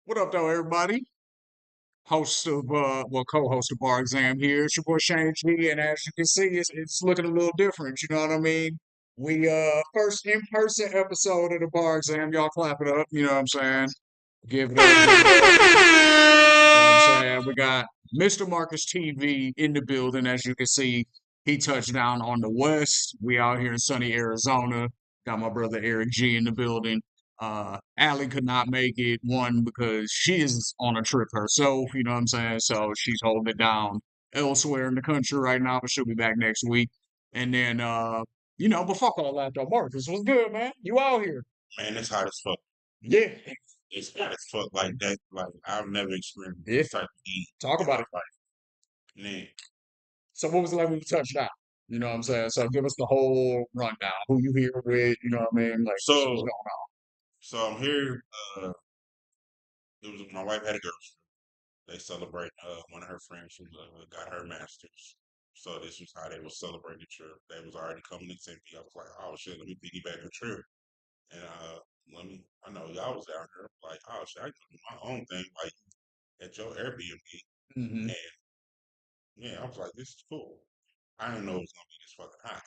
What up, though, everybody? Host of, co-host of Bar Exam here. It's your boy Shane G, and as you can see, it's looking a little different. You know what I mean? We first in-person episode of the Bar Exam. Y'all clap it up. You know what I'm saying? Give it up, give it up. You know what I'm saying? We got Mr. Marcus TV in the building. As you can see, he touched down on the west. We out here in sunny Arizona. Got my brother Eric G in the building. Allie could not make it, one because she is on a trip herself, you know what I'm saying? So she's holding it down elsewhere in the country right now, but she'll be back next week. And then but fuck all that though. Marcus, what's good, man? You out here. Man, it's hot as fuck. Yeah. It's hot as fuck like that. Like I've never experienced Yeah. this type of heat Talk in my about it. life. Man, So what was it like when you touched down? You know what I'm saying? So give us the whole rundown. Who you here with, you know what I mean? Like what's so going on? so I'm here. It was my wife had a girlfriend. They celebrate. One of her friends who got her master's. So this was how they was celebrating the trip. They was already coming to Tempe. I was like, oh shit, let me piggyback the trip. And let me. I know y'all was out here. Like, oh shit, I can do my own thing, like at your Airbnb. Hmm. And yeah, I was like, this is cool. I didn't know it was gonna be this fucking hot.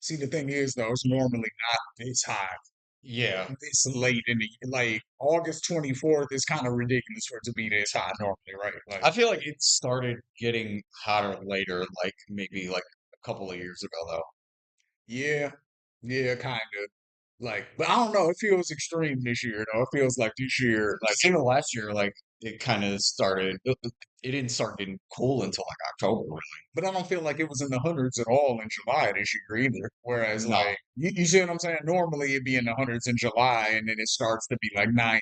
See, the thing is though, it's normally not this high. Yeah, This late in the like August 24th is kind of ridiculous for it to be this high normally, right? Like, I feel like it started getting hotter later, like maybe like a couple of years ago, though. yeah, yeah, kind of. Like, but I don't know. It feels extreme this year, though. It feels like this year, like, Because even last year, like it kind of started. It didn't start getting cool until like October, really. but I don't feel like it was in the hundreds at all in July this year either. Whereas, No, like, you see what I'm saying? Normally it'd be in the hundreds in July, and then it starts to be like 90s,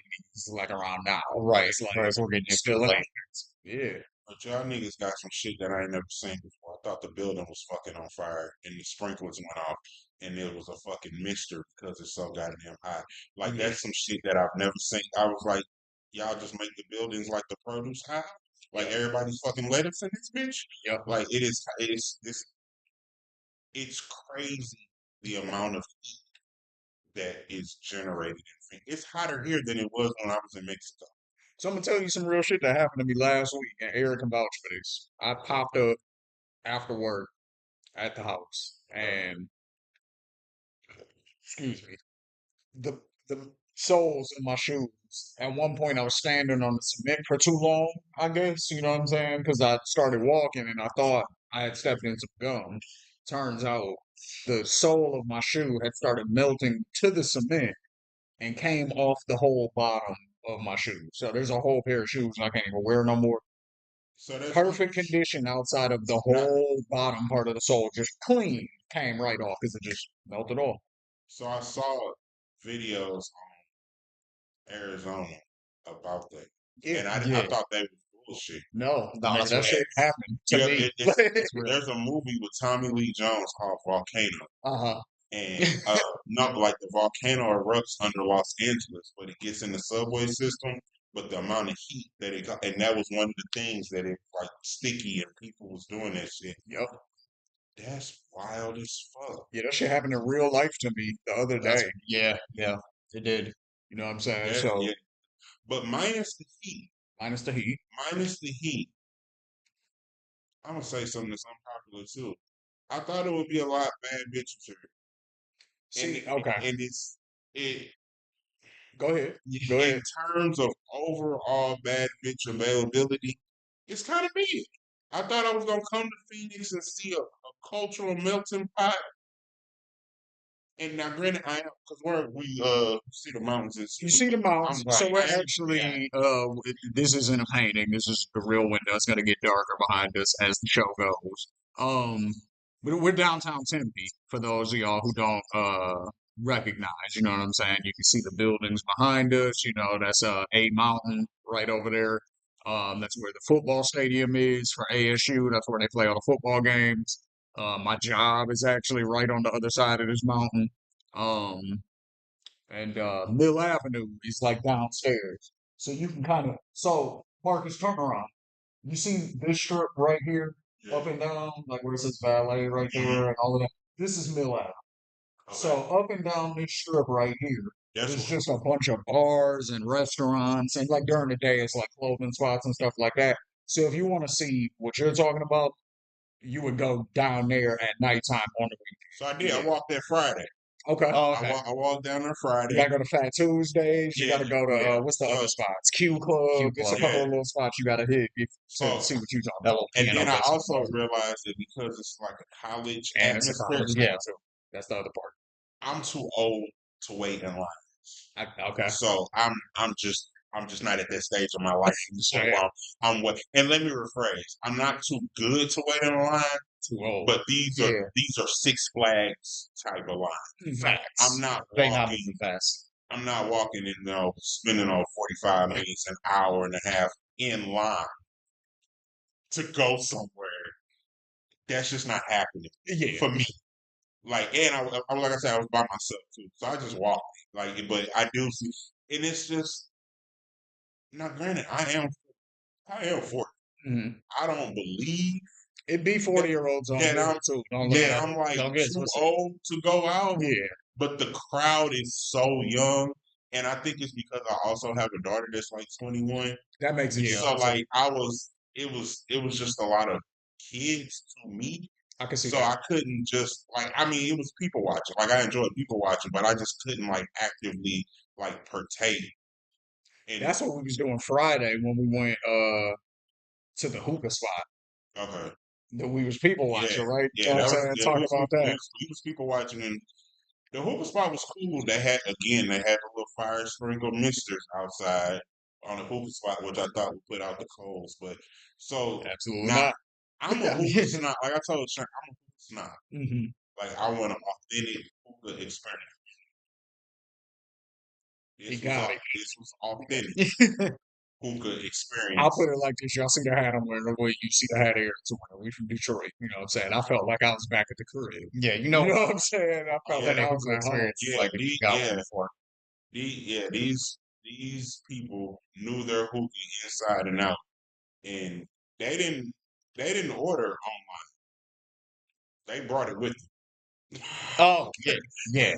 like around now, where right. it's like Whereas we're getting into still it in late. hundreds. Yeah. but y'all niggas got some shit that I ain't never seen before. I thought the building was fucking on fire and the sprinklers went off and it was a fucking mister because it's so goddamn hot. Like Yeah. that's some shit that I've never seen. I was like, y'all just make the buildings like the produce aisle? Like Yep. everybody's fucking lettuce in this bitch? Yep. Like it's crazy the amount of heat that is generated in Phoenix. It's hotter here than it was when I was in Mexico. So I'm gonna tell you some real shit that happened to me last week, and Eric can vouch for this. I popped up after work at the house, and excuse me, the soles of my shoes. At one point, I was standing on the cement for too long. I guess you know what I'm saying, because I started walking and I thought I had stepped into gum. Turns out the sole of my shoe had started melting to the cement and came off the whole bottom of my shoe. So there's a whole pair of shoes I can't even wear no more. So that's one Perfect condition outside of the not whole bottom part of the sole, just clean, came right off because it just melted off. so I saw videos on Arizona about that. Yeah, And I Yeah, thought they was bullshit. no, no, nigga, that's that real. shit happened to Yeah, me. That's real. there's a movie with Tommy Lee Jones called Volcano. Uh-huh. And not like the volcano erupts under Los Angeles, but it gets in the subway system. But the amount of heat that it got, and that was one of the things that it like sticky, and people was doing that shit. Yep. That's wild as fuck. Yeah, that shit happened in real life to me the other That's day. yeah, it did. You know what I'm saying? That So yeah, but minus the heat, minus the heat. minus the heat. I'm gonna say something that's unpopular too. I thought it would be a lot bad bitches here, and See, okay. it Go ahead. Go in ahead. terms of overall bad bitch availability, it's kind of big. I thought I was gonna come to Phoenix and see a cultural melting pot. And now, granted, I am because we see the mountains and You we see the I'm mountains. right. So we're I ain't yeah. actually this isn't a painting. This is the real window. It's gonna get darker behind us as the show goes. Um but we're downtown Tempe for those of y'all who don't recognize, you know what I'm saying? You can see the buildings behind us, you know, that's A Mountain right over there. That's where the football stadium is for ASU. That's where they play all the football games. My job is actually right on the other side of this mountain. Um and Mill Avenue is like downstairs. So you can kind of so Marcus, turn around. You see this strip right here, Yeah. up and down, like where it says valet right Mhm. there and all of that. This is Mill Avenue. So Okay. up and down this strip right here, That's there's what. just a bunch of bars and restaurants, and like during the day, it's like clothing spots and stuff like that. So if you want to see what you're talking about, you would go down there at nighttime on the So I did. weekend. I Yeah. walked there Friday. Okay. Oh, I okay. walked down there You Friday. gotta go to Fat Tuesdays. You Yeah, gotta go to yeah. what's the other So spots? Q Club. Q It's a Club. couple yeah. of little spots you gotta hit to So see what you're talking That about. little and piano then I disco also bar. realized that because it's like a college And it's a atmosphere, college Yeah. now too. That's the other part. I'm too old to wait in line. Okay. So I'm just not at that stage of my life anymore Understand. where I'm wait. And let me rephrase: I'm not too good to wait in line, Too old. but Yeah. these are Six Flags type of line. I'm Facts. not They not walking. moving fast. I'm not walking and spending 45 minutes, an hour and a half in line to go somewhere. That's just not happening Yeah. for me. Like, and like I said, I was by myself too, so I just walked. Like, but I do see, and it's just now. Granted, I am 40. Mhm. I don't believe It be that 40-year-olds on that here I'm too. Don't look that Yeah. at I'm like Don't get it too twisted. old to go out, Yeah. but the crowd is so young, and I think it's because I also have a daughter that's like 21. That makes it Yeah. So young too. like it was just a lot of kids to me. I can see So that. I couldn't just like I mean it was people watching. Like I enjoyed people watching, but I just couldn't like actively like partake in it. That's what we was doing Friday when we went to the hookah spot. Okay. That we was people Yeah. watching, right? You Yeah, know what I'm that was saying? yeah, Talk about that. we was people watching and the hookah spot was cool. They had the little fire sprinkle misters outside on the hookah spot, which I thought would put out the coals. But so Absolutely now not. I'm a hookah snob. Like I told Sharon, I'm a hookah snob. Hmm. Like I want an authentic hookah experience. He got it. This was authentic hookah I'll experience. put it like this. Y'all see the hat I'm wearing, the way you see the hat Eric's wearing. We from Detroit. You know what I'm saying? I felt like I was back at the crib. Yeah. You know what I'm saying? I felt like Yeah, authentic I was hookah at home. experience is yeah, like if you got one before. these people knew their hookah inside and out, and they didn't they didn't order online. They brought it with them. Oh, yeah. Yeah.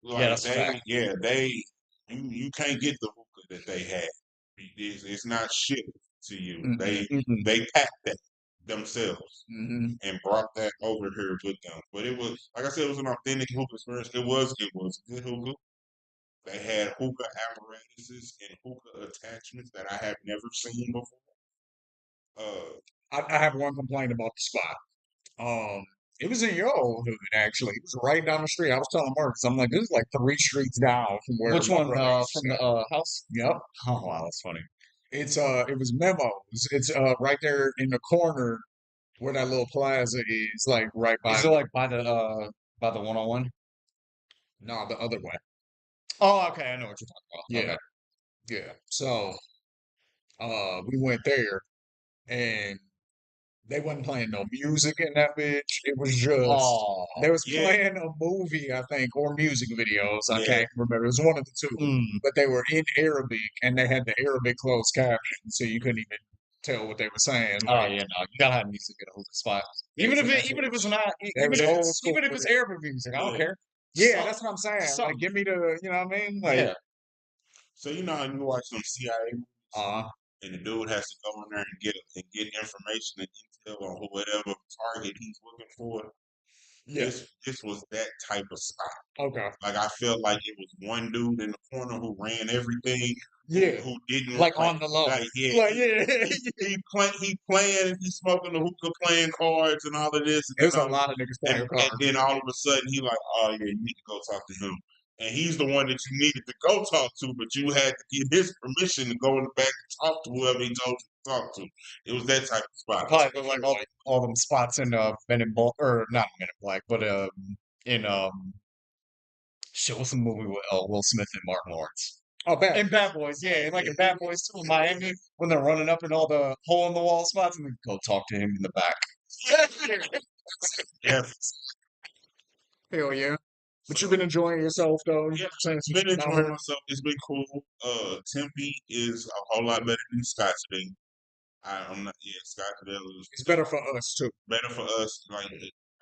Yeah, Like that's a fact. you can't get the hookah that they had. It's not shipped to you. Hmm. They packed that themselves Hmm. and brought that over here with them. But it was like I said, it was an authentic hookah experience. It was good hookah. They had hookah apparatuses and hookah attachments that I have never seen before. Uh, I have one complaint about the spot. Um, it was in your old hood, actually. It was right down the street. I was telling Marcus, I'm like, this is like 3 streets down from where Which my one? brother used to From the stay. house? Yep. Oh wow, that's funny. It was Memos. It's right there in the corner where that little plaza is, like right Is by it like by the 101? no, the other way. Oh, okay, I know what you're talking Yeah, about. yeah. So we went there and they wasn't playing no music in that bitch. It was just Oh, they was yeah, playing a movie, I think, or music videos. I yeah. can't remember. It was one of the two. But they were in Arabic and they had the Arabic closed caption, so you couldn't even tell what they were saying. oh Like yeah, no, you gotta have music in a hookah spot. they was in that Even if bitch. it's not, They was old school even if with it's it. Arabic music, I don't Look, care. Yeah, Some, that's what I'm saying. Like, something. give me the, you know what I mean? Like, Yeah. so you know, how you watch some CIA movies, uh, and the dude has to go in there and get information and intel on whatever target he's looking for. yeah, This was that type of spot. okay, Like I felt like it was one dude in the corner who ran everything, yeah, who didn't Like like on the low. like yeah like yeah. he playing he smoking the hookah playing cards and all of this It was a lot of niggas playing and cards. then all of a sudden he like oh yeah you need to go talk to him and he's the one that you needed to go talk to but you had to get his permission to go in the back and talk to whoever he told you to talk to. It was that type of spot. Probably look like all them spots in Men in Black or not Men in Black, but in shit, what's the movie with Will Smith and Martin Lawrence? Oh, bad. And Bad Boys, yeah, like in Bad Boys too in Miami when they're running up in all the hole in the wall spots and then go talk to him in the back. Yeah. Hell yeah. But So you've been enjoying yourself though, yeah, since been you've been out enjoying here. myself. It's been cool. Tempe is a whole lot better than Scottsdale. I'm not. Yeah, Scottsdale is It's better for us too. better for us. Like,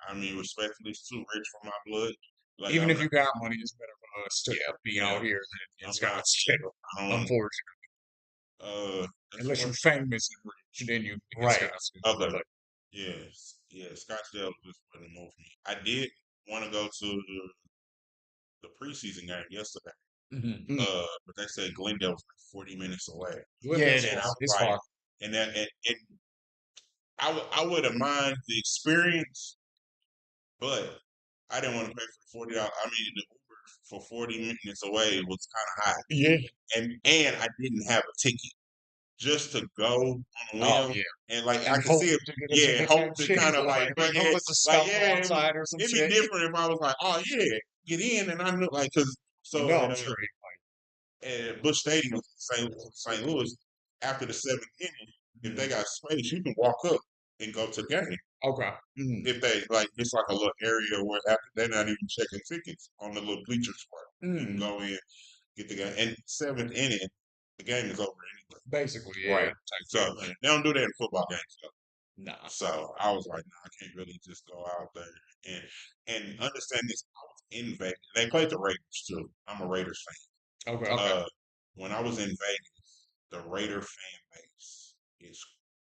I mean, respectfully, it's too rich for my blood. Like Even I'm if not, you got money, it's better for us to be yeah, out here than in I'm not. Scottsdale, I don't. unfortunately. That's Unless you're what. famous and rich, then you can get Right. Scottsdale. Okay. But Yes. Yeah. Scottsdale just wasn't move for me. I did want to go to the preseason game yesterday. mhm. But they said Glendale was like 40 minutes away, Yeah, it Glendale's and I far. is. was It's like, far. and I wouldn't mind the experience, but I didn't want to pay for $40. I mean, the Uber for 40 minutes away was kind of high, Yeah. and I didn't have a ticket just to go on a Oh whim, yeah. and like I And could hope see it, to get a yeah, ticket hope type to shit. kind of Like, like, Hope yeah, it's a like scout yeah, outside or some it'd be shit. different if I was like, oh yeah, get in, and I knew like because you so know I'm straight. at Bush Stadium, St. Louis, after the seventh inning, if they Mhm. got space, you can walk up and go to the game. Okay. Mm. If they like, it's like a little area where after they're not even checking tickets on the little bleacher spot. You can Mm. go in, get the game, and seventh inning, the game is over anyway. Basically, yeah. Right. Type So thing. they don't do that in football games. Though. Nah. So I was like, nah, I can't really just go out there and understand this. I was in Vegas. They played the Raiders too. I'm a Raiders fan. Okay. Okay. When I was in Vegas, the Raider fan base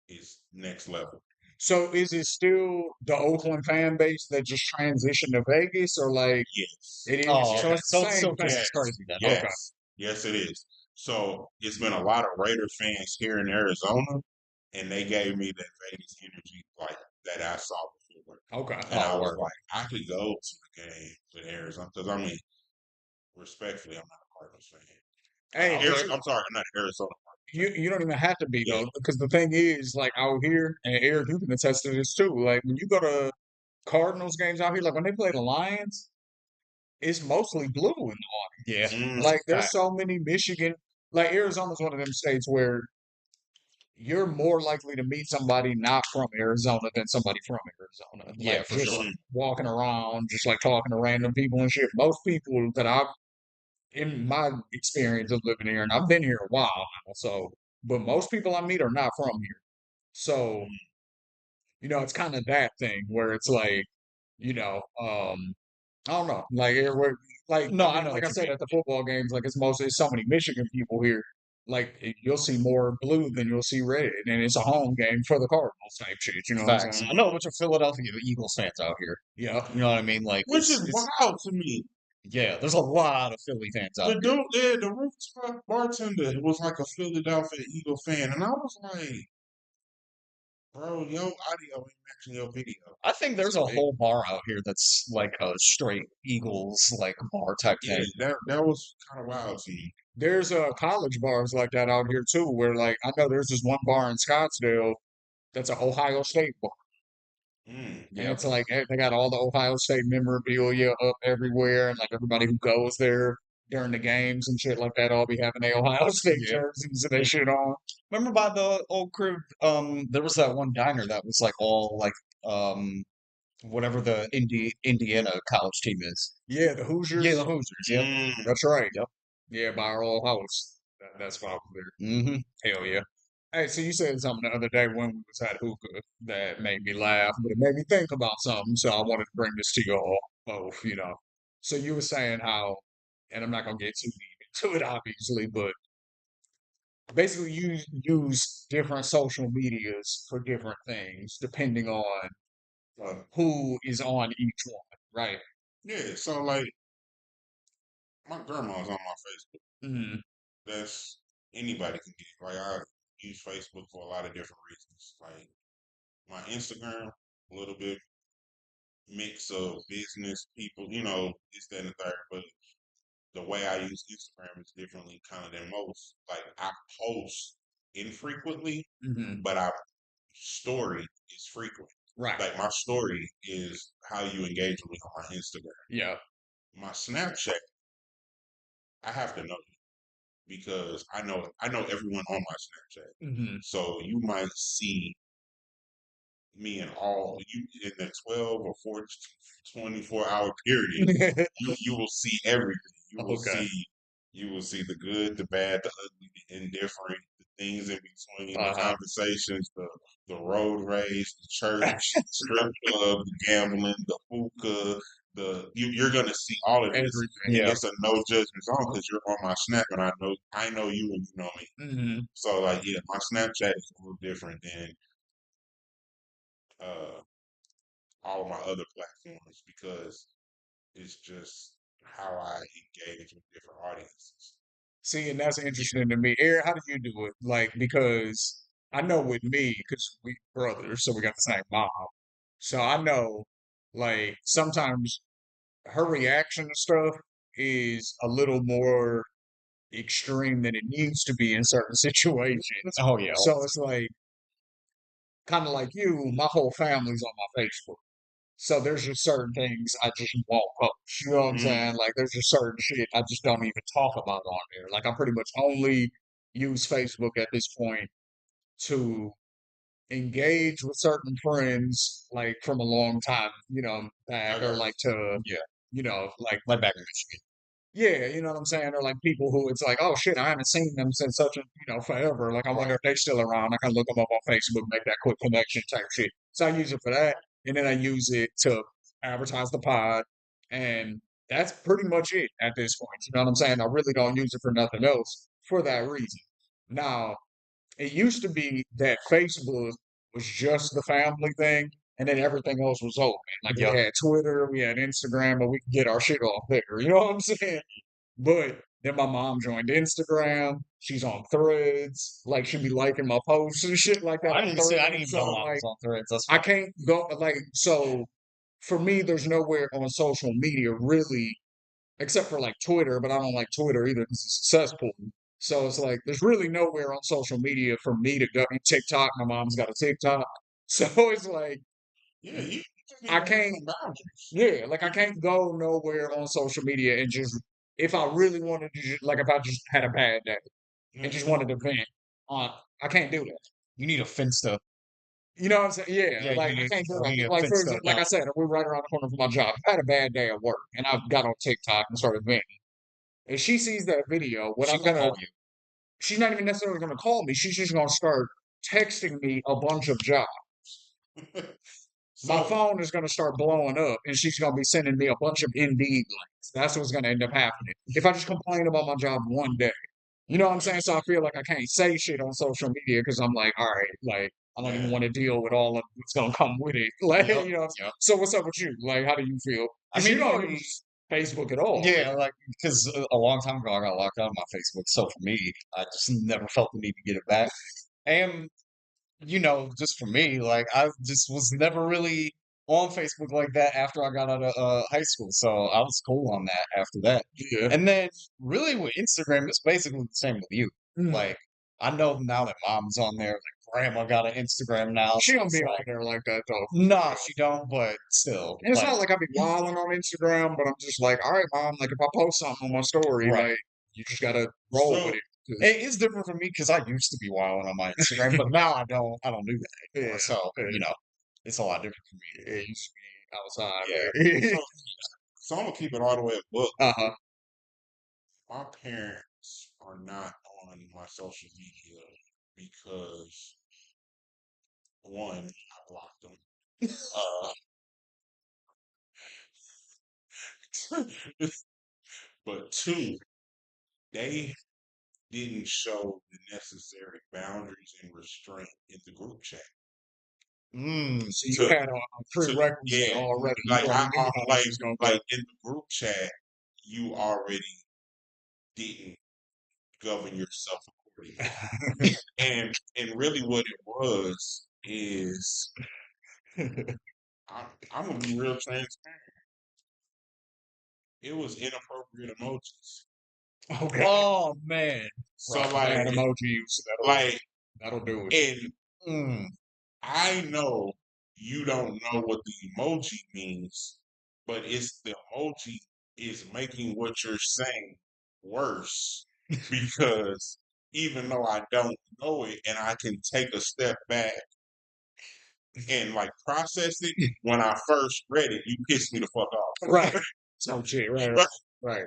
is next level. So is it still the Oakland fan base that just transitioned to Vegas, or like Yes. it is? Oh, So okay. it's the So it's same still thing. just as Yes, crazy then. Okay. yes, yes, it is. So it's been a lot of Raider fans here in Arizona, and they gave me that Vegas energy like that I saw before. Okay. And I Oh, was word. like, I could go to the game with Arizona because I mean, respectfully, I'm not a Cardinals fan. Hey, but I'm sorry, I'm not an Arizona you don't even have to be fan. though, because the thing is, like out here, and Eric, you can attest to this too. Like when you go to Cardinals games out here, like when they play the Lions, it's mostly blue in the Yeah. Yeah. That's a Like there's fact. so many Michigan, like Arizona's one of them states where you're more likely to meet somebody not from Arizona than somebody from Arizona. Yeah, Like for just sure. Mm, walking around, just like talking to random people and shit. Most people that I've in my experience of living here, and I've been here a while now, so but most people I meet are not from here. So, mm, it's kind of that thing where it's like, I don't know, like we're like No, I I mean, know like I what you said mean. at the football games, like it's so many Michigan people here. Like you'll see more blue than you'll see red, and it's a home game for the Cardinals type shit. You know what I'm Facts. saying? I know a bunch of Philadelphia Eagles fans out here. Yeah. You know what I mean? Like which is wild to me. yeah, there's a lot of Philly fans out The here. dude, yeah, the rooftop bartender was like a Philadelphia Eagle fan, and I was like, bro, your audio ain't matching your video. I think That's there's a crazy. whole bar out here that's like a straight Eagles like bar type Yeah, thing. that was kind of wild to me. There's college bars like that out here too, where like I know there's this one bar in Scottsdale that's an Ohio State bar. And Yeah. it's like they got all the Ohio State memorabilia up everywhere, and like everybody who goes there during the games and shit like that all be having their Ohio State Yeah. jerseys and that shit on. Remember by the old crib, there was that one diner that was like all like whatever the Indiana college team is. Yeah, the Yeah, the Hoosiers. Hoosiers, yep. Mm, That's right. Yep. Yeah, by our old house. That's popular. Mm-hmm. Hell yeah. Hey, so you said something the other day when we was at hookah that made me laugh, but it made me think about something. So I wanted to bring this to you all both. So you were saying how, and I'm not gonna get too deep into it, obviously, but basically you use different social medias for different things depending on who is on each one, right? yeah, so like my grandma's on my Facebook. Mm, That's anybody can get. Like I use Facebook for a lot of different reasons. Like my Instagram, a little bit mix of business people, this, that, and the third. But the way I use Instagram is differently kind of than most. Like I post infrequently, hmm but I story is frequent. Right. Like my story is how you engage with me on my Instagram. Yeah. My Snapchat, I have to know you because I know everyone on my Snapchat. hmm So you might see me in all you in the 12 or 24 hour period. You will see everything. Okay. You will see the good, the bad, the ugly, the indifferent, the things in between, the Uh-huh. conversations, the road race, the church, strip club, the gambling, the hookah, you're gonna see all of this, Everything. and Yeah. it's a no judgment zone because you're on my Snap, and I know you and you know me. Hmm. So like, yeah, my Snapchat is a little different than uh all of my other platforms because it's just how I engage with different audiences. See, and that's interesting to me. Eric, how do you do it? Like, because I know with me, because we brothers, so we got the same mom. So I know, like, sometimes her reaction to stuff is a little more extreme than it needs to be in certain situations. Oh yeah. So it's like, kind of like you, my whole family's on my Facebook. So there's just certain things I just won't post. You know what I'm Mm, saying? Like there's just certain shit I just don't even talk about on there. Like I pretty much only use Facebook at this point to engage with certain friends like from a long time, I back, or got like to, Yeah. like Like back in Michigan. yeah, you know what I'm saying? Or like people who it's like, oh shit, I haven't seen them since such a, forever. Like I wonder right. if they're still around. I can look them up on Facebook, make that quick connection type shit. So I use it for that. And then I use it to advertise the pod. And that's pretty much it at this point. You know what I'm saying? I really don't use it for nothing else for that reason. Now, it used to be that Facebook was just the family thing, and then everything else was open. Like we Yep. had Twitter, we had Instagram, but we could get our shit off there. You know what I'm saying? But then my mom joined Instagram. She's on Threads. Like she'd be liking my posts and shit like that I on didn't even see. I Threads. didn't even So know mom like was on Threads. That's I funny. can't go like so. For me, there's nowhere on social media really except for like Twitter, but I don't like Twitter either because it's cesspool. So it's like there's really nowhere on social media for me to go. TikTok, my mom's got a TikTok, so it's like Yeah, you just need I to have can't. some boundaries. Yeah, like I can't go nowhere on social media and just if I really wanted to, like if I just had a bad day and just Mhm. wanted to vent on, I can't do that. You need a Finsta. You know what I'm saying? Yeah, Yeah, like I can't do you that. need a Like for Finsta example, like I account. said, we're right around the corner from my job. I had a bad day at work, and I got on TikTok and started venting. If she sees that video, what She I'm gonna gonna call you. she's not even necessarily going to call me. She's just going to start texting me a bunch of jobs. My So phone is going to start blowing up, and she's going to be sending me a bunch of Indeed links. That's what's going to end up happening. If I just complain about my job one day, you know what I'm saying? So I feel like I can't say shit on social media because I'm like, all right, like I don't even yeah, want to deal with all of what's going to come with it. Like, Yep. Yep. So what's up with you? Like, how do you feel? I Because you mean, don't use Facebook at all. yeah, like because a long time ago I got locked out of my Facebook. So for me, I just never felt the need to get it back. And just for me, like I just was never really on Facebook like that after I got out of high school. So I was cool on that after that. Yeah. And then really with Instagram, it's basically the same with you. Mm. Like I know now that mom's on there, like grandma got an Instagram now, She so don't it's be on like, there like that though. nah, she don't, but still, And it's like, not like I be wilding on Instagram, but I'm just like, all right, mom, like if I post something on my story, right. like you just gotta roll with so it. 'Cause- It is different for me because I used to be wild on my Instagram, but now I don't. I don't do that yeah, anymore. So yeah, it's a lot different for me. yeah, it used to be outside, Yeah. man. so so I'm gonna keep it all the way a book. Uh-huh. My parents are not on my social media because one, I blocked them. But two, they didn't show the necessary boundaries and restraint in the group chat. Mm, So you To had a to prerequisite yeah, already. You like already knew how this was gonna go. like in the group chat, you already didn't govern yourself accordingly. And really what it was is I'm gonna be real transparent. It was inappropriate emojis. Okay. oh man. So Right. like Bad emoji use. like That'll do it. and Mm, I know you don't know what the emoji means, but it's the emoji is making what you're saying worse because even though I don't know it and I can take a step back and like process it, when I first read it, you pissed me the fuck Right. off. Some shit. Right. Right? Right.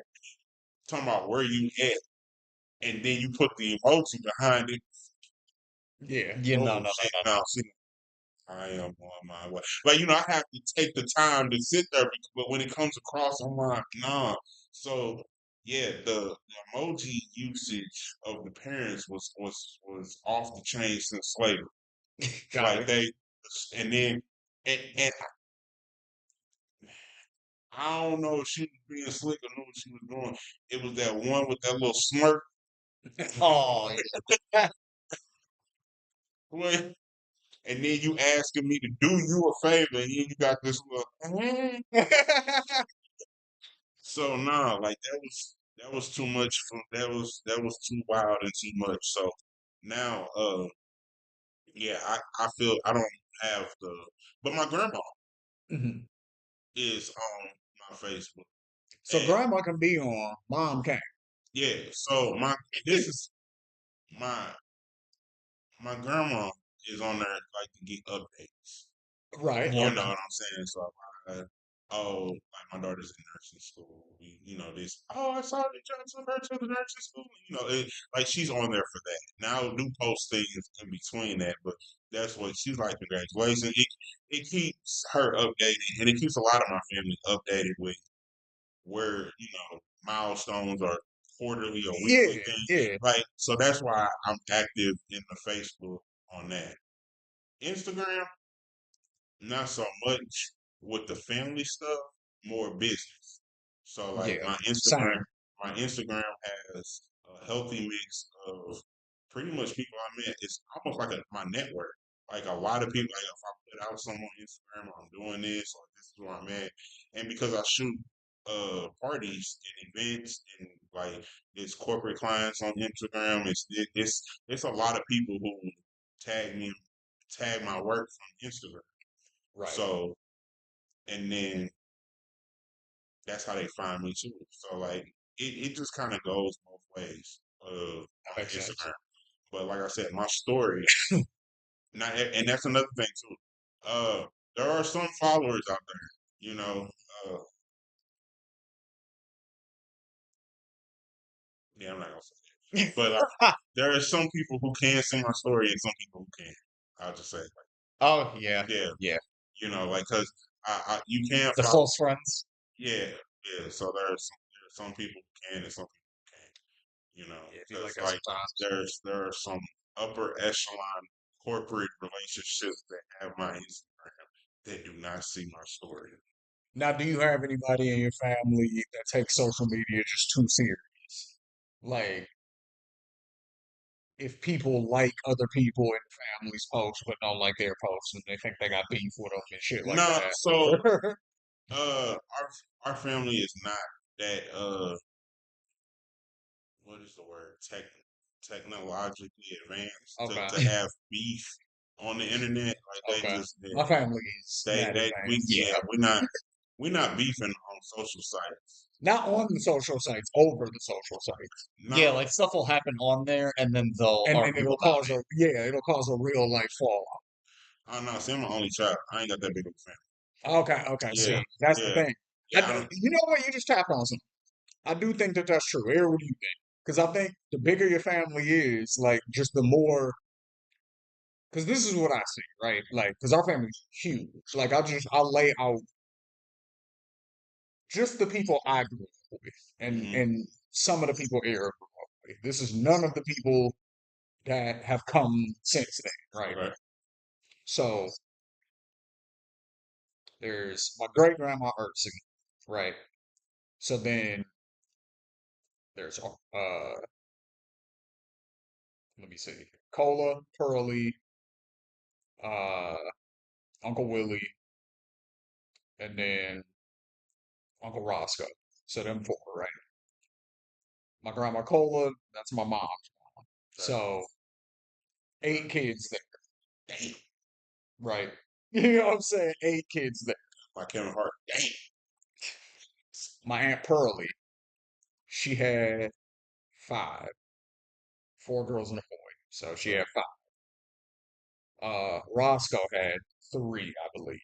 Talking about where you at, and then you put the emoji behind it. Yeah. yeah. No. Oh No. shit! No. No. No, see, I am on my way. Like, I have to take the time to sit there, but when it comes across, I'm like, nah. So yeah, the emoji usage of the parents was off the chain since slavery. Got Like it. they, and then, and I don't know if she was being slick or knew what she was doing. It was that one with that little smirk. Oh, Boy, and then you asking me to do you a favor, and then you got this little. So nah, like that was too much for that was too wild and too much. So now, yeah, I feel I don't have the, but my grandma Mhm. is on my Facebook, So and grandma can be on, mom can't. yeah, so this is my my grandma is on there like to get updates. Right. You yeah. know Okay. what I'm saying? So oh, like my daughter's in nursing school. This. Oh, I saw that y'all took her to the nursing school. Like she's on there for that. Now, do post things in between that, but that's what she's like. Congratulations! It keeps her updated, and it keeps a lot of my family updated with where milestones are quarterly or weekly Yeah. things. Yeah. Like so, that's why I'm active in the Facebook on that. Instagram, not so much with the family stuff, more business. So like Yeah. Same. my Instagram has a healthy mix of pretty much people I met. It's almost like my network. Like a lot of people, like if I put out something on Instagram, I'm doing this or this is where I'm at, and because I shoot parties and events and like it's corporate clients on Instagram, it's a lot of people who tag me tag my work from Instagram. Right. So, and then that's how they find me too. So like it just kind of goes both ways on Makes sense. Instagram. But like I said, my story, not, and that's another thing too. There are some followers out there, you know. Uh, yeah, I'm not gonna say that. But there are some people who can see my story and some people who can't. I'll just say, Oh, yeah. yeah, Yeah. like because you can The follow, close friends. yeah, yeah. So there are some people who can and some people who can't. Yeah, it be like Because that like sometimes. there are some upper echelon corporate relationships that have my Instagram that do not see my story. Now, do you have anybody in your family that takes social media just too serious? Like, if people like other people in the family's posts but don't like their posts and they think they got beef with them and shit like No, so that. our family is not that what is the word technologically advanced Okay. to have beef on the internet. Like they Okay. just My family is that they we advanced. yeah we're not beefing on social sites. Not on the social sites, over the social sites. Yeah, No, like stuff will happen on there and then they'll And argue it'll about cause a, yeah, it'll cause a real life fallout. I know. See, I'm my only child. I ain't got that big of a family. Okay, okay, Yeah, see, that's the yeah, thing. yeah. I don't. You know what? You just tapped on something. I do think that that's true. Here, what do you think? Because I think the bigger your family is, like, just the more. Because this is what I see, right? Like, because our family's huge. Like, I'll lay out just the people I grew up with, Hmm. and some of the people Eric grew up with. This is none of the people that have come since then, right? Okay. So there's my great grandma Ertzi, right? So then there's let me see, Cola, Pearlie, uh, Uncle Willie, and then Uncle Roscoe. So them four, right? My grandma Cola, that's my mom. Okay. So 8 kids there, Damn. right? You know what I'm saying? 8 kids there. My Kevin Hart. Damn. My Aunt Pearlie, she had five, 4 girls and a boy. So she Okay. had five. Roscoe had three, I believe.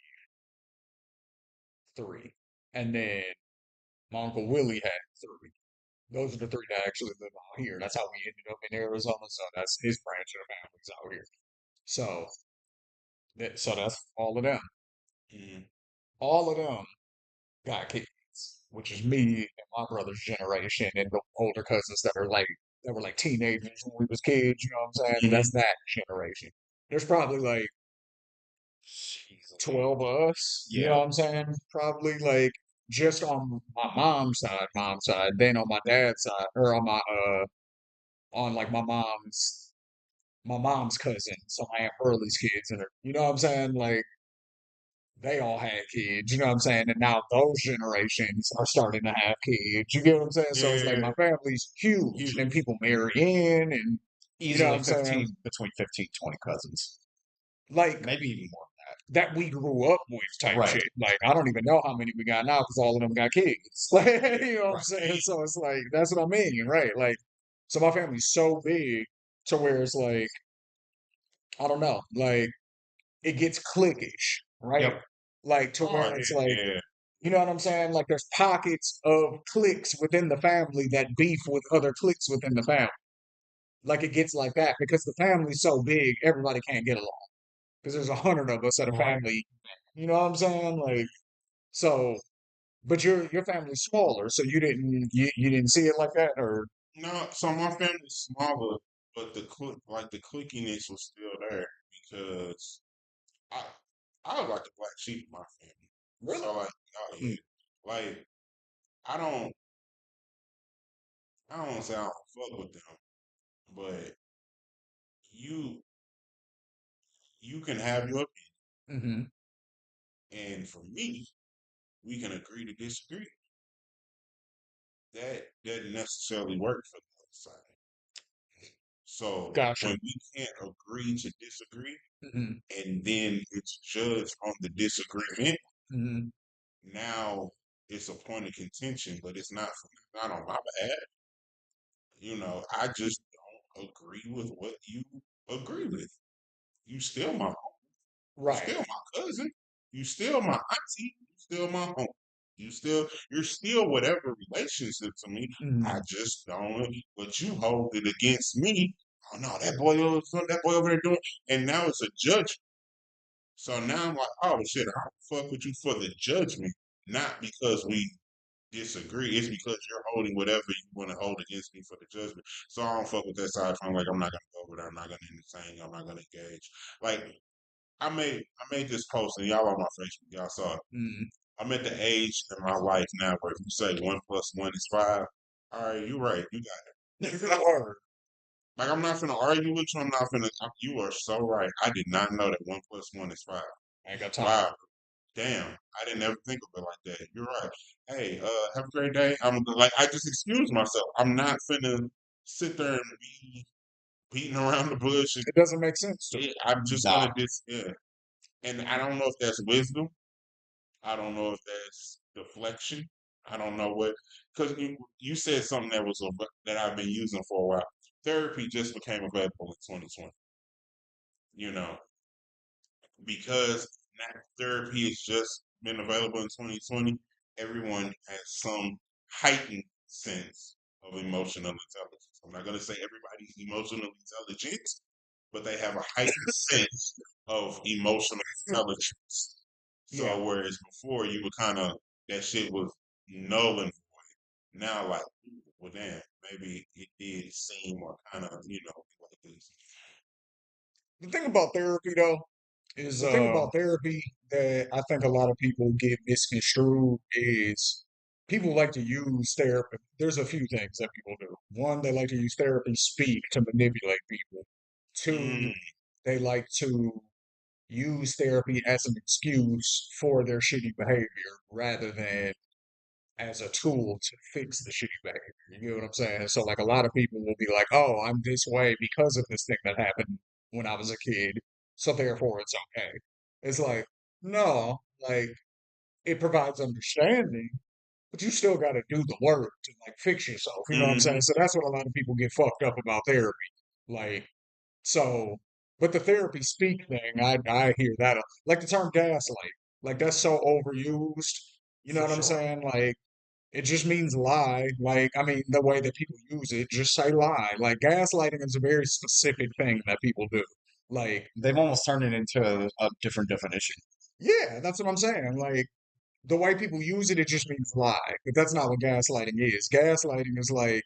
Three. And then my Uncle Willie had three. Those are the three that actually live out here. That's how we ended up in Arizona. So that's his branch of the family's out here. So So that's all of them. Mm, All of them got kids, which is me and my brother's generation and the older cousins that were like teenagers when we was kids, you know what I'm saying? mm, That's that generation. There's probably like Jeez, 12 of us, you know yeah. what I'm saying? Probably like just on my mom's side, then on my dad's side, or on on like my mom's cousin, so my Aunt Pearlie's kids and her, you know what I'm saying? Like they all had kids, you know what I'm saying? And now those generations are starting to have kids. You get what I'm saying? So it's like yeah, my family's huge and huge. people marry in and you know what Easily I'm saying? 15, between 15, 20 cousins. Like Maybe even more that we grew up with than type that. Right, shit. Like I don't even know how many we got now because all of them got kids. Like you know what I'm right. saying? So it's like that's what I mean, right? Like so my family's so big to where it's like I don't know, like it gets cliquish, right? Yep. Like to Oh where it's like yeah, you know what I'm saying? Like there's pockets of cliques within the family that beef with other cliques within the family. Like it gets like that because the family's so big, everybody can't get along. Because there's 100 of us at a Right. family. You know what I'm saying? Like so, but your family's smaller, so you didn't see it like that, or no. So my family's smaller, but the clickiness was still there because I I was like the black sheep of my family. really? So like, oh Mm, yeah, like I don't I don't want to say I don't fuck with them, but you you can have your mm-hmm. opinion, and for me, we can agree to disagree. That doesn't necessarily work for the other side. So Gotcha. when we can't agree to disagree, Mm-hmm. and then it's judged on the disagreement, Mm-hmm. now it's a point of contention, but it's not on my behalf. I just don't agree with what you agree with. You still my You Right. still my cousin. You still my auntie. You still my home. You're still whatever relationship to me. I Mm-hmm. just don't. But you hold it against me. Oh no, that boy over there doing. And now it's a judgment. So now I'm like, oh shit, I fuck with you for the judgment, not because we disagree. It's because you're holding whatever you want to hold against me for the judgment. So I don't fuck with that side. I'm like, I'm not gonna go over there. I'm not gonna entertain. I'm not gonna engage. Like I made this post and y'all on my Facebook. Y'all saw it. Mm-hmm. I'm at the age in my life now where if you say 1 + 1 is 5, all right, you're right. You got it. Word. Like I'm not gonna argue with you. I'm not gonna. You are so right. I did not know that 1 + 1 is 5. I ain't got time. Wow. Damn. I didn't ever think of it like that. You're right. Hey, have a great day. I'm like I just excuse myself. I'm not finna sit there and be beating around the bush. And, It doesn't make sense to me. yeah, I'm just Nah. gonna yeah. And I don't know if that's wisdom. I don't know if that's deflection. I don't know what because you said something that I've been using for a while. Therapy just became available in 2020. You know, because now therapy has just been available in 2020. Everyone has some heightened sense of emotional intelligence. I'm not going to say everybody's emotional intelligent, but they have a heightened sense of emotional intelligence. Yeah. So whereas before you were kind of that shit was null and void. Now like, well, damn, maybe it did seem or kind of like this. The thing about therapy though is The thing about therapy that I think a lot of people get misconstrued is people like to use therapy. There's a few things that people do. One, they like to use therapy speak to manipulate people. Two, Mm, they like to use therapy as an excuse for their shitty behavior rather than as a tool to fix the shitty behavior. You get what I'm saying? So like a lot of people will be like, "Oh, I'm this way because of this thing that happened when I was a kid, so therefore it's okay." It's like, no, like it provides understanding, but you still got to do the work to like fix yourself. You know what I'm saying? hmm So that's what a lot of people get fucked up about therapy. Like, so, but the therapy speak thing, I hear that like the term gaslight, like that's so overused. You know for what I'm sure. saying? Like it just means lie. Like, I mean, the way that people use it, just say lie. Like, gaslighting is a very specific thing that people do. Like, They've almost turned it into a different definition. yeah, that's what I'm saying. Like, the way people use it, it just means lie. But that's not what gaslighting is. Gaslighting is like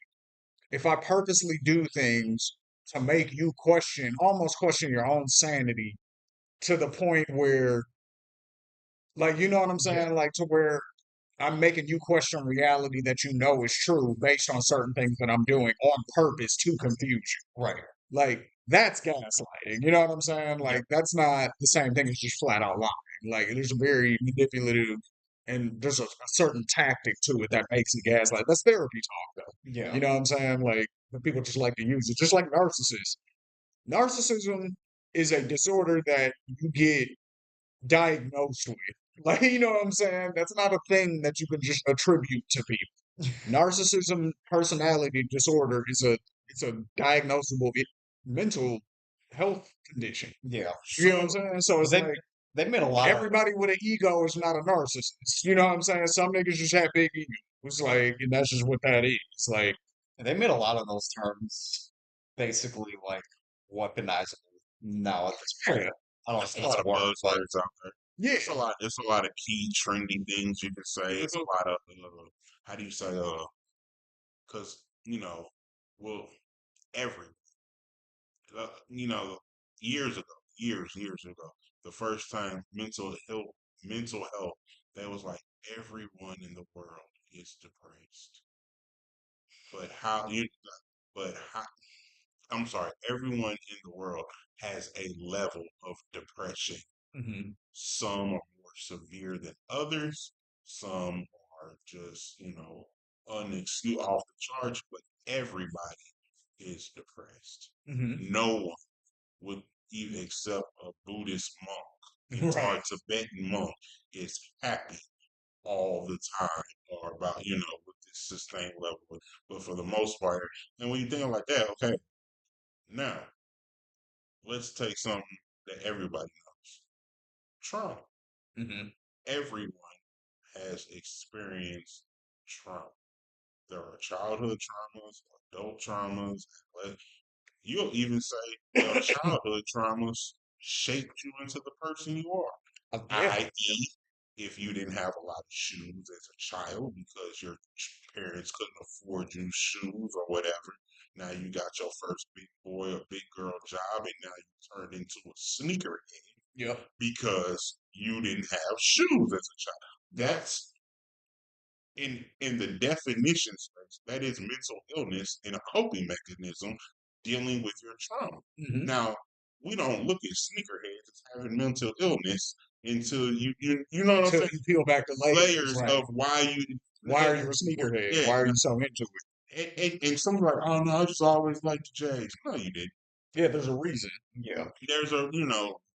if I purposely do things to make you question, almost question your own sanity to the point where, like, you know what I'm Yeah. saying? Like, to where I'm making you question reality that you know is true based on certain things that I'm doing on purpose to confuse you. Right. Like, that's gaslighting. You know what I'm saying? Yeah. Like, that's not the same thing as just flat out lying. Like, there's a very manipulative and there's a certain tactic to it that makes it gaslight. That's therapy talk, though. Yeah. You know what I'm saying? Like, but people just like to use it, just like narcissists. Narcissism is a disorder that you get diagnosed with. Like, you know what I'm saying? That's not a thing that you can just attribute to people. Narcissism personality disorder is a diagnosable mental health condition. Yeah. You know what So I'm saying? So Because it's like they made a lot of everybody with an ego is not a narcissist. You know what I'm saying? Some niggas just have big egos. It's like, and that's just what that is. Like, they made a lot of those terms basically like weaponizable now at this point. yeah, I don't know there's if a that's lot a of word, but buzzwords out there. yeah. It's a lot of key trending things you can say. It's a lot of how do you say because well every you know years ago the first time mental health that was like everyone in the world is depressed, but how you but how I'm sorry, everyone in the world has a level of depression. Mhm. Some are more severe than others. Some are just, unexcused off the charts, but everybody is depressed. Mhm. No one would even except a Buddhist monk or Right. a Tibetan monk is happy all the time or about, with this sustained level. But for the most part, and when you think like that, okay, now let's take something that everybody knows. Trauma. Mhm. Everyone has experienced trauma. There are childhood traumas, adult traumas. Like you'll even say your childhood traumas shaped you into the person you are. Yeah. I.e., if you didn't have a lot of shoes as a child because your parents couldn't afford you shoes or whatever, now you got your first big boy or big girl job, and now you turned into a sneakerhead Yep. because you didn't have shoes as a child. Yep. That's in the definition space. That is mental illness and a coping mechanism dealing with your trauma. Mhm. Now, we don't look at sneakerheads as having mental illness until you know what I'm Until saying? you peel back the layers, Layers right? of why you Why are you a sneakerhead? yeah. Why are you so into it? And someone's like, oh no, I just always liked the Jays. No, you didn't. Yeah, there's a reason. yeah. There's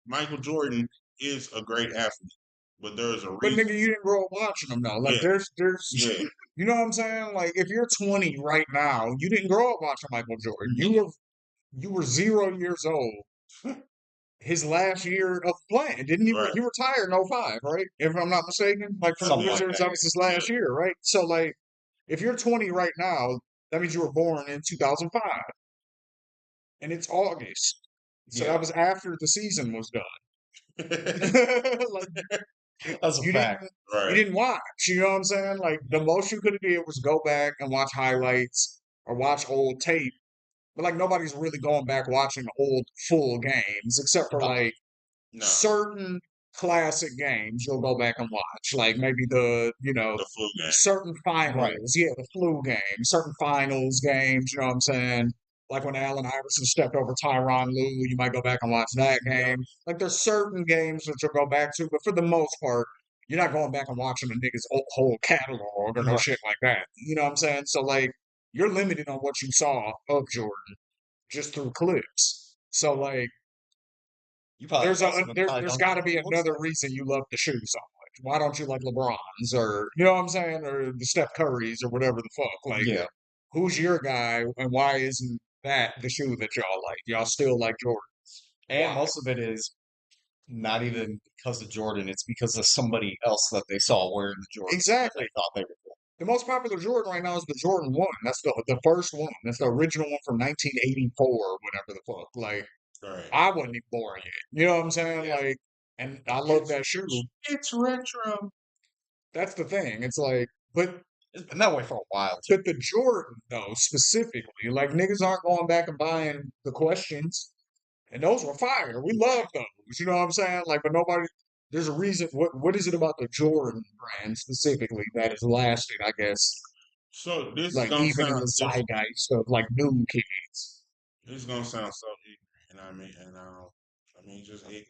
Michael Jordan is a great athlete, but there's a But reason. nigga, you didn't grow up watching them though. Like Yeah, there's yeah. you know what I'm saying? Like if you're 20 right now, you didn't grow up watching Michael Jordan. You were 0 years old. His last year of playing. Didn't Right. he retired in '05, right? If I'm not mistaken. Like for the Something like Wizards, that. that was his Yeah. last year, right? So like if you're 20 right now, that means you were born in 2005. And it's August. So Yeah. that was after the season was done. Like That's a you fact. didn't you Right. didn't watch, you know what I'm saying? Like the most you could have did was go back and watch highlights or watch old tape. But like nobody's really going back watching old full games except for No. like No, certain classic games you'll go back and watch. Like maybe the, the flu game. certain Right. finals, yeah, the flu game, certain finals games, you know what I'm saying? Like when Allen Iverson stepped over Tyronn Lue, you might go back and watch that Yeah. game. Like there's certain games that you'll go back to, but for the most part, you're not going back and watching a nigga's whole catalog or no Right. shit like that. You know what I'm saying? So like you're limited on what you saw of Jordan just through clips. So like You probably there's most of them probably there's don't know got to what be it looks another like. reason you love the shoe so much. Why don't you like LeBron's or you know what I'm saying, or the Steph Currys or whatever the fuck? Like, Yeah. who's your guy and why isn't that the shoe that y'all like? Y'all still like Jordan? And Why? most of it is not even because of Jordan, it's because of somebody else that they saw wearing the Jordan that they Exactly. thought they were cool. The most popular Jordan right now is the Jordan 1. That's the first one. That's the original one from 1984 or whatever the fuck. Like, Right. I wasn't even born yet. You know what I'm saying? Yeah. Like, and I love It's that shoe. it's retro. That's the thing. It's like, It's been that way for a while too. but the Jordan though specifically, like niggas aren't going back and buying the questions, and those were fire. We love those. You know what I'm saying? Like, but nobody. There's a reason. What is it about the Jordan brand specifically that has lasted? I guess, So this is like gonna even in sound the zeitgeist of like new kids. this is gonna sound so ignorant, and I mean just ignorant.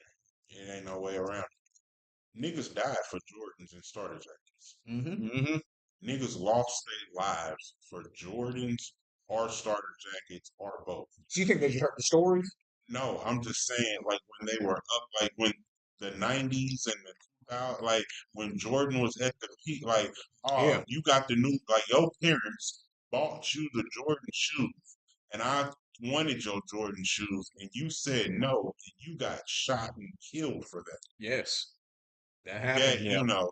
It ain't no way around it. Niggas died for Jordans and starter jackets. Mm-hmm. Hmm. Niggas lost their lives for Jordans or starter jackets or both. So you think that you heard the stories? No, I'm just saying, like when they were up, like when the '90s and the 2000, like when Jordan was at the peak, like oh, Yeah. you got the new, like your parents bought you the Jordan shoes, and I wanted your Jordan shoes, and you said no, and you got shot and killed for that. Yes. That That happened. Yeah.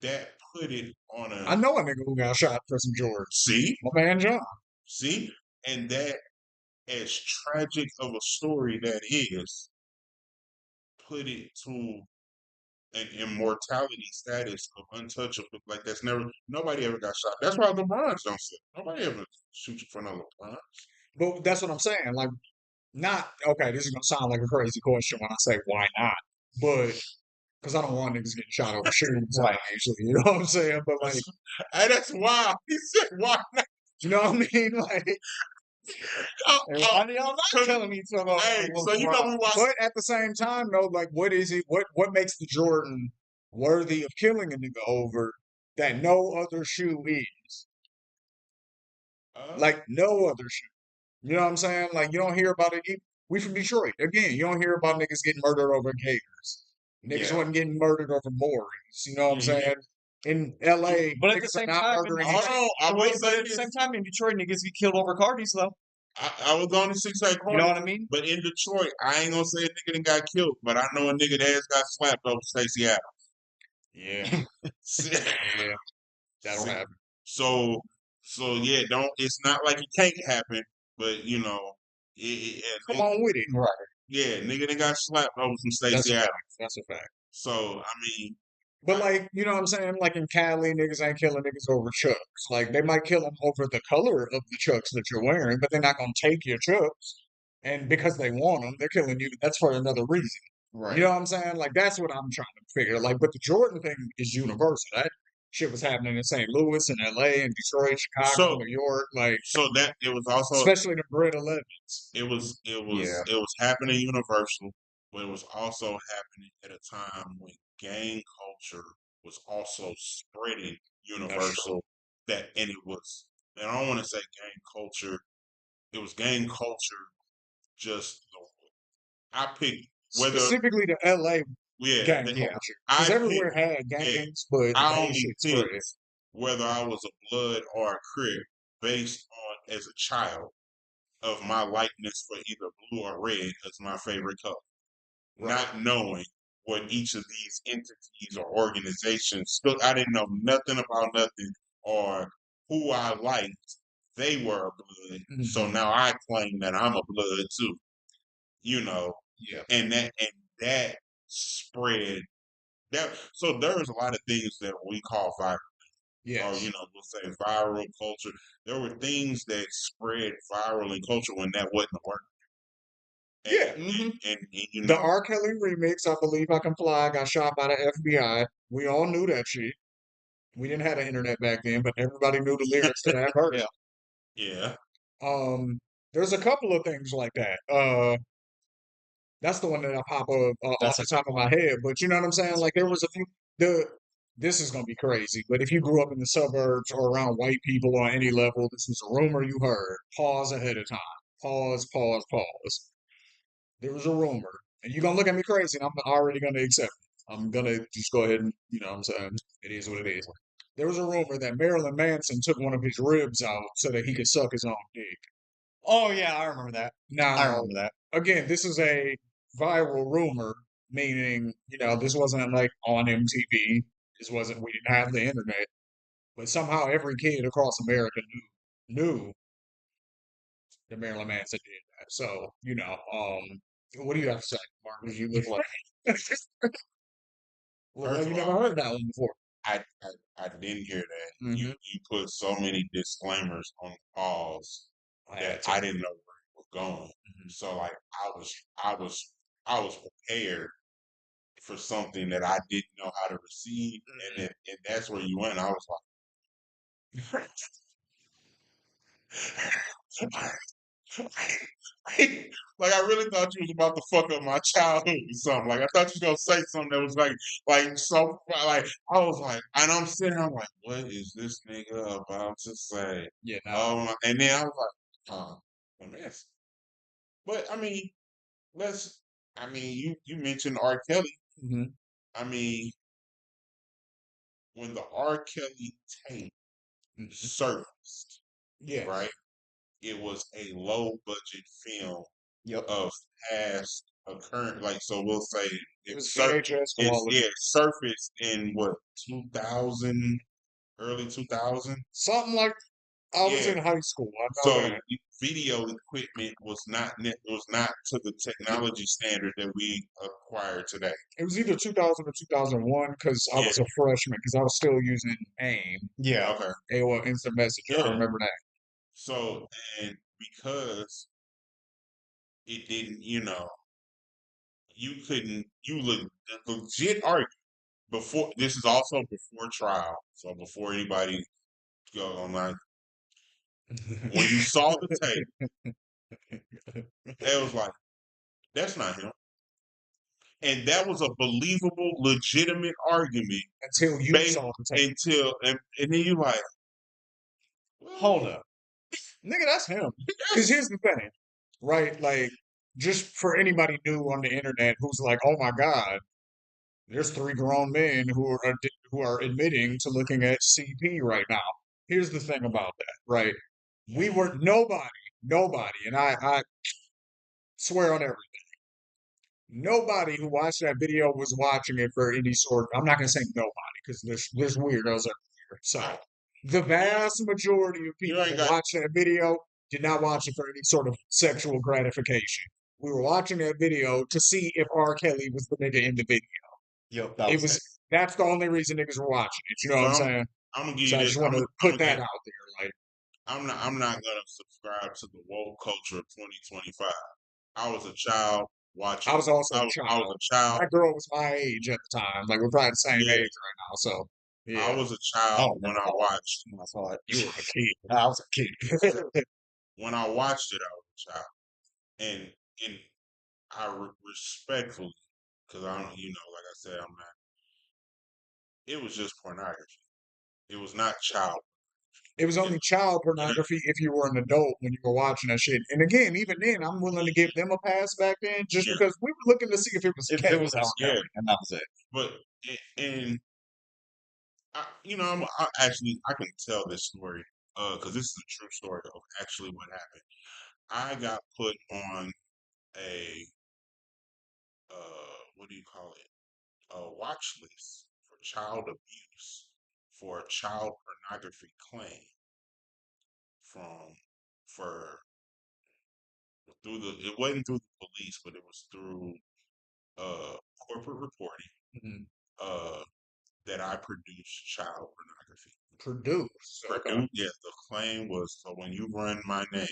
that put it on I a know a nigga who got shot for some Jordans. see, My man John. see, and that as tragic of a story that is, put it to an immortality status of untouchable. Like that's never nobody ever got shot. That's why LeBron's don't sit. Nobody ever shoot you for no LeBron. But that's what I'm saying. Like, not okay. This is gonna sound like a crazy question when I say why not, but because I don't want niggas getting shot over shoes. Right. Actually, you know what I'm saying? But like, That's wild. He said why not? you know what I mean? Like, Oh, And oh, why do y'all not so, telling me to go hey, so you know LeBron? we watched. but at the same time, though, like, what is it? What makes the Jordan worthy of killing a nigga over that no other shoe is? Uh, Like, no other shoe. You know what I'm saying? Like you don't hear about it. We from Detroit. Again, you don't hear about niggas getting murdered over Gators. Niggas yeah, wasn't getting murdered over Maury's. You know what I'm yeah, yeah. saying? In LA, But at the niggas are same not time, murdering Hold each on, I will but say at the same this. time in Detroit, niggas get killed over Cardis though. I was going to say You know corner, what I mean? but in Detroit, I ain't gonna say a nigga that got killed, but I know a nigga that has got slapped over Stacey Adams. Yeah, yeah, that'll See, happen. so yeah, don't. It's not like it can't happen, but you know, Come on with it. Right. yeah, nigga, they got slapped over some That's Stacey a fact. Adams. That's a fact. So I mean, But I, like, you know what I'm saying? Like in Cali, niggas ain't killing niggas over chucks. Like they might kill them over the color of the chucks that you're wearing, but they're not gonna take your chucks. And because they want them, they're killing you. That's for another reason. You Right. know what I'm saying? Like that's what I'm trying to figure. Like, but the Jordan thing is universal. That shit was happening in St. Louis and LA and Detroit, Chicago, so New York, like that it was also especially the Brit 11s. Yeah. it was happening universal, but it was also happening at a time when gang culture was also spreading That's true. universal. That and it was, and I don't want to say gang culture. It was gang culture. Just I picked whether Specifically the LA yeah gang the, Yeah. culture. Because I everywhere picked had yeah gangs, but I they only shit spread. picked whether I was a blood or a crip based on as a child of my likeness for either blue or red as my favorite color, Right. not knowing what each of these entities or organizations stood. I didn't know nothing about nothing or who I liked. They were a blood, so Hmm. now I claim that I'm a blood too. You know, Yeah. and that spread that. So there's a lot of things that we call viral, or Yes. we'll say viral culture. There were things that spread viral in culture when that wasn't a word. Yeah. And you The know, R. Kelly remix, I Believe I Can Fly, got shot by the FBI. We all knew that shit. We didn't have the internet back then, but everybody knew the lyrics to that verse. Yeah. yeah, Um, there's a couple of things like that. That's the one that I pop up off That's a the good top of my one. head. But you know what I'm saying? Like there was a few. The This is gonna be crazy, but if you grew up in the suburbs or around white people on any level, this was a rumor you heard. Pause ahead of time. Pause. Pause. Pause. There was a rumor, and you're gonna look at me crazy, and I'm already gonna accept it. I'm gonna just go ahead and you know what I'm saying it is what it is. There was a rumor that Marilyn Manson took one of his ribs out so that he could suck his own dick. Oh yeah, I remember that. I Now, remember that. again, this is a viral rumor, meaning, you know, this wasn't like on MTV. This wasn't, we didn't have the internet, but somehow every kid across America knew that Marilyn Manson did that. So, you know, What do you have to say, Marcus? You look like First you of never all, heard that one before. I didn't hear that. Mm-hmm. You put so many disclaimers on pause I that had to. I didn't know where you were going. Mhm. So like I was I was prepared for something that I didn't know how to receive, and that's where you went. I was like, like I really thought you was about to fuck up my childhood or something. Like I thought you was gonna say something that was like so like I was like, and I'm sitting, I'm like, what is this nigga about to say? Yeah, nah. Oh my, and then I was like, a mess. But I mean, let's. I mean, you mentioned R. Kelly. Mm-hmm. I mean, when the R. Kelly tape Mm-hmm. surfaced, Yeah. right? It was a low budget film Yep. of past occurrence. Like, so we'll say It it was sur- VHS it's quality. yeah, surfaced in what 2000, early 2000. Something like I was Yeah. in high school. I know So that. video equipment was not to the technology standard that we acquire today. It was either 2000 or 2001 because I Yeah. was a freshman because I was still using AIM. Yeah. Okay. AOL Instant Messenger. I Yeah. remember that. So and because it didn't, you couldn't you legit argue before. This is also before trial, so before anybody go online. When you saw the tape, it was like, that's not him. And that was a believable, legitimate argument Until you based saw the tape. and then you like, Hold well, up. Nigga, that's him. Because that's here's the thing, right? Like, just for anybody new on the internet who's like, oh my God, there's three grown men who are admitting to looking at CP right now. Here's the thing about that, right? We were nobody, and I swear on everything. Nobody who watched that video was watching it for any sort. I'm not gonna say nobody because there's weirdos everywhere. So the vast majority of you people ain't who got watched that video did not watch it for any sort of sexual gratification. We were watching that video to see if R. Kelly was the nigga in the video. Yep, that It was it. was That's the only reason niggas were watching it. You know what so I'm saying? I'm gonna give So you I this. just want to I'm put gonna that give out there. Like I'm not gonna subscribe to the woke culture of 2025. I was a child I was also a I was child. a child. That girl was my age at the time. Like we're probably the same age Yeah, right now. So I yeah. was a I child don't remember how old I was when I saw it. You were a kid. I was a kid. when I watched it. I was a child, and and respectfully, because I'm, like I said, I'm not. It was just pornography. It was not child. It was It, only child and it, pornography if you were an adult when you were watching that shit. And again, even then, I'm willing to give them a pass back then just yeah, because we were looking to see if it was It was R. Kelly's. yeah, Kelly, and that was it. but and I can tell this story because this is a true story of actually what happened. I got put on a what do you call it? A watch list for child abuse for a child pornography claim from for through the it wasn't through the police, but it was through corporate reporting Mhm. uh that I produced child pornography. Produce. Okay. Yeah, the claim was so when you run my name,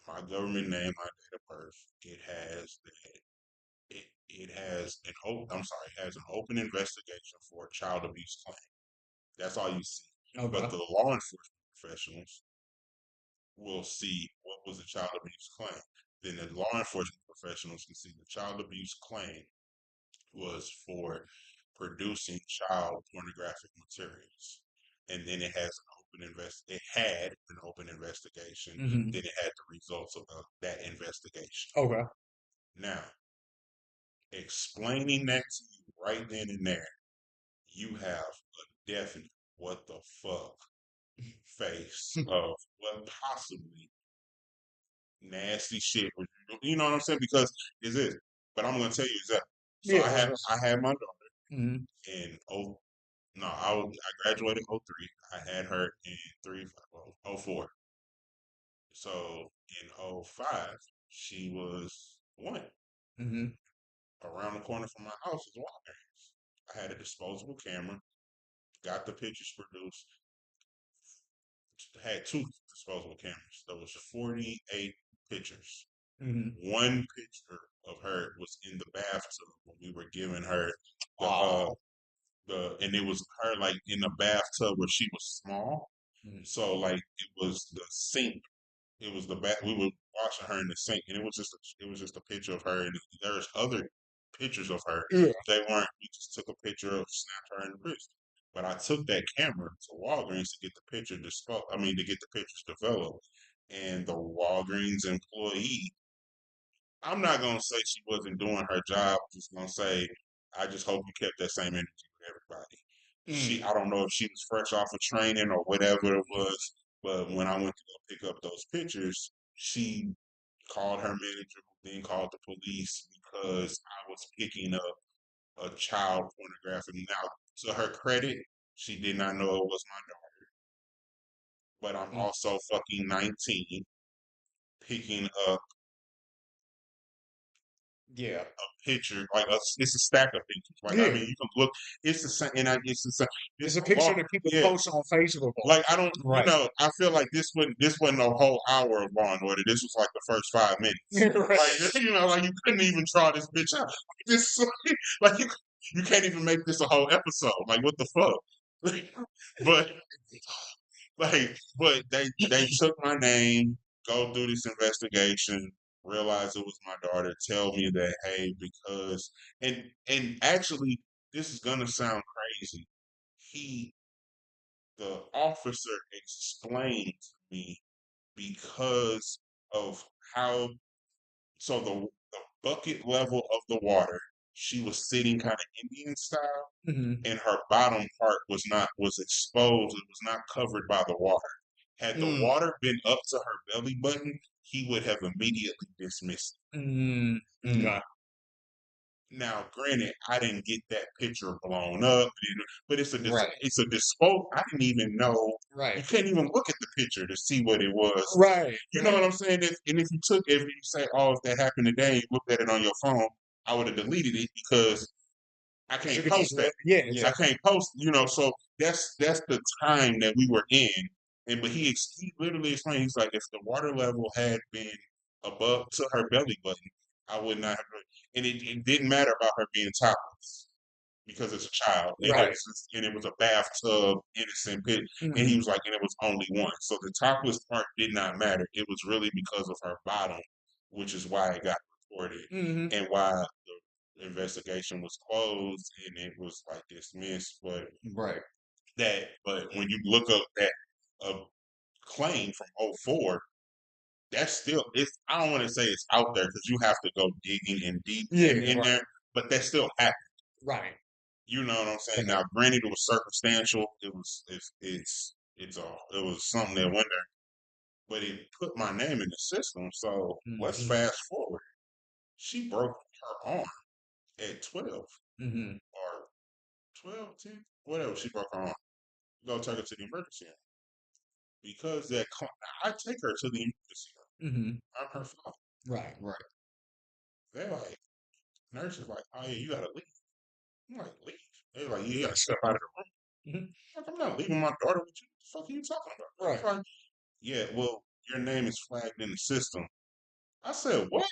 my government name, my date of birth, it has an it has an open investigation for a child abuse claim. That's all you see. But Okay. the law enforcement professionals will see what was the child abuse claim. Then the law enforcement professionals can see the child abuse claim was for producing child pornographic materials. And then it had an open investigation. Hmm. Then it had the results of that investigation. Okay. Now, explaining that to you right then and there, you have a definite what the fuck face of what possibly nasty shit was you know what I'm saying? Because is it but I'm gonna tell you exactly. So Yeah. I had my daughter Hmm. in no, I graduated in '03. I had her in '04. So in '05, she was one. Mhm. Around the corner from my house is Walgreens. I had a disposable camera, got the pictures produced, had two disposable cameras. There was 48 pictures. Mhm. One picture of her was in the bathtub when we were giving her Oh. and it was her like in the bathtub where she was small. Mhm. So like it was the sink. It was the back. We were washing her in the sink, and it was just a picture of her. And there's other pictures of her. Yeah. They weren't. We just took a picture of snapped her in the wrist. But I took that camera to Walgreens to get the picture to get the pictures developed. And the Walgreens employee, I'm not gonna say she wasn't doing her job. I'm just gonna say I just hope you kept that same energy with everybody. Mm. I don't know if she was fresh off of training or whatever it was, but when I went to go pick up those pictures, she called her manager, who then called the police because I was picking up a child pornographic. Now, to her credit, she did not know it was my daughter, but I'm Mm. also fucking 19 picking up Yeah. a picture, like it's a stack of pictures. Like I Yeah. mean, you can look. It's the same, and it's the same. It's This a picture law, that people yeah. post on Facebook all Like the I don't, Right. I feel like this wasn't a whole hour of Law and Order. This was like the first 5 minutes. time. Right. Like like you couldn't even draw this bitch out. This like you can't even make this a whole episode. Like what the fuck? but but they took my name, go through this investigation, realize it was my daughter, tell me that hey, because and actually this is gonna sound crazy. He the officer explained to me because of how the bucket level of the water, she was sitting kind of Indian style Mhm. and her bottom part was exposed. It was not covered by the water. Had the Mm. water been up to her belly button, he would have immediately dismissed Mm. it. Mm. Okay. Now, granted, I didn't get that picture blown up, but Right. it's a dispo. I didn't even know. You Right. can't even look at the picture to see what it was. Right. You know what I'm saying? If you say, oh, if that happened today, you looked at it on your phone, I would have deleted it because I But you can't could just post that. yeah, I exactly. can't post, so that's the time that we were in. And but he literally explained, he's like, if the water level had been above to her belly button, I would not have. And it didn't matter about her being topless because it's a child. Right. And it was a bathtub, innocent pit. And he Mhm. was like, and it was only one. So the topless part did not matter. It was really because of her bottom, which is why it got reported Mhm. and why the investigation was closed and it was like dismissed. Right. But when you look up that claim from '04, that's still it's I don't want to say it's out there because you have to go digging and deep Yeah. in Right. there, but that still happened. Right. You know what I'm saying? Right. Now, granted, it was circumstantial. It was something that went there, but it put my name in the system. So let's Mhm. fast forward. She broke her arm at 12 Mhm. or 12, 10, whatever. She broke her arm. Go take her to the emergency room because I take her to the emergency room. Mhm. I'm her father. Right. Right. They're like, nurse is like, oh yeah, you gotta leave. I'm like, leave. They're like, you gotta step out of the room. Mhm. Like, I'm not leaving my daughter with you. What the fuck are you talking about? It's Right. like, yeah, well, your name is flagged in the system. I said, what?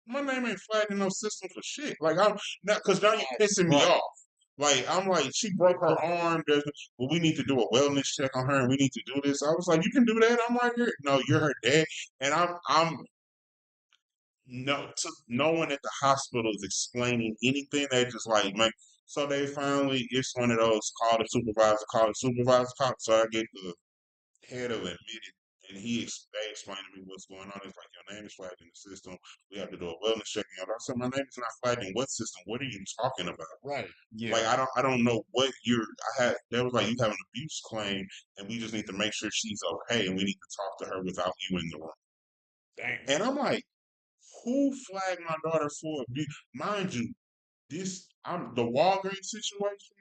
My name ain't flagged in no system for shit. Like I'm not because now you're pissing me Right. off. Like I'm like, she broke her Right. arm. Well, we need to do a wellness check on her, and we need to do this. I was like, you can do that. I'm right here. No, you're her dad, and I'm no one at the hospital is explaining anything. They just like, man. So they finally, it's one of those call the supervisor, call. So I get the head of admitted, and they explained to me what's going on. It's like your name is flagged in the system. We have to do a wellness check. I said my name is not flagged in what system? What are you talking about? Right. Yeah. Like I don't know what you're. I had They was like you have an abuse claim, and we just need to make sure she's okay, and we need to talk to her without you in the room. Damn. And I'm like, who flagged my daughter for abuse? Mind you, the Walgreens situation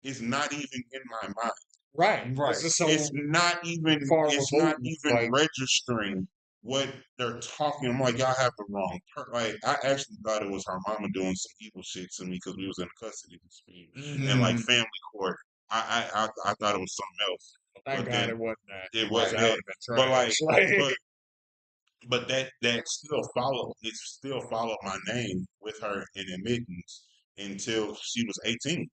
is not even in my mind. Right. This Right. is so It's not even far it's not removed. even Like, registering what they're talking. I'm like, y'all have the wrong. Like, I actually thought it was her mama doing some evil shit to me because we was in a custody dispute and like Mm, Mm, family court. I thought it was something else, thank but God then it wasn't that. it Like wasn't that that. would have been But like, trash. Like, but that still followed. It still followed my name with her in admittance until she was 18.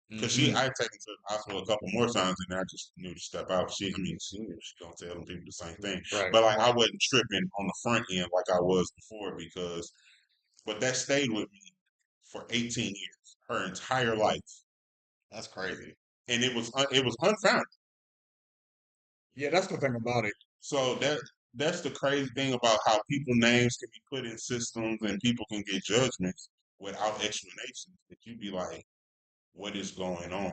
Because hmm I had taken to the hospital a couple more times, and I just knew to step out. She knew she gonna tell them people the same thing. right. But like, I wasn't tripping on the front end like I was before because, but that stayed with me for 18 years, her entire life, that's crazy. and it was unfounded. Yeah, that's the thing about it. So that's the crazy thing about how people names can be put in systems and people can get judgments without explanations. That you be like, what is going on?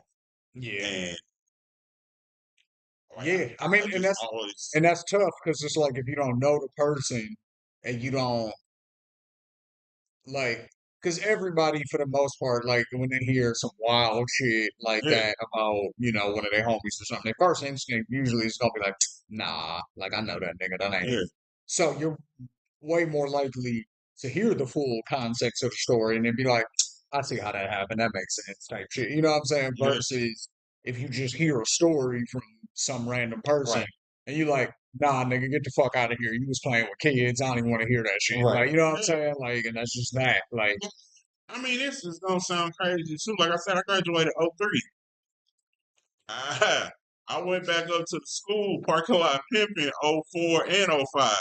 Yeah, And like yeah. I mean, I and just that's always and that's tough because it's like if you don't know the person and you don't like, because everybody for the most part, like when they hear some wild shit like yeah that about one of their homies or something, their first instinct usually is gonna be like, nah, like I know that nigga, that ain't. yeah So you're way more likely to hear the full context of the story and then be like, I see how that happened. That makes sense, type shit. You know what I'm saying? yeah Versus if you just hear a story from some random person Right, and you like, nah, nigga, get the fuck out of here. You was playing with kids. I don't even want to hear that shit. right. Like, you know what I'm yeah. saying? Like, and that's just that. Like, I mean, this is gonna sound crazy too. Like I said, I graduated '03. I, I went back up to the school parking lot pimping '04 and '05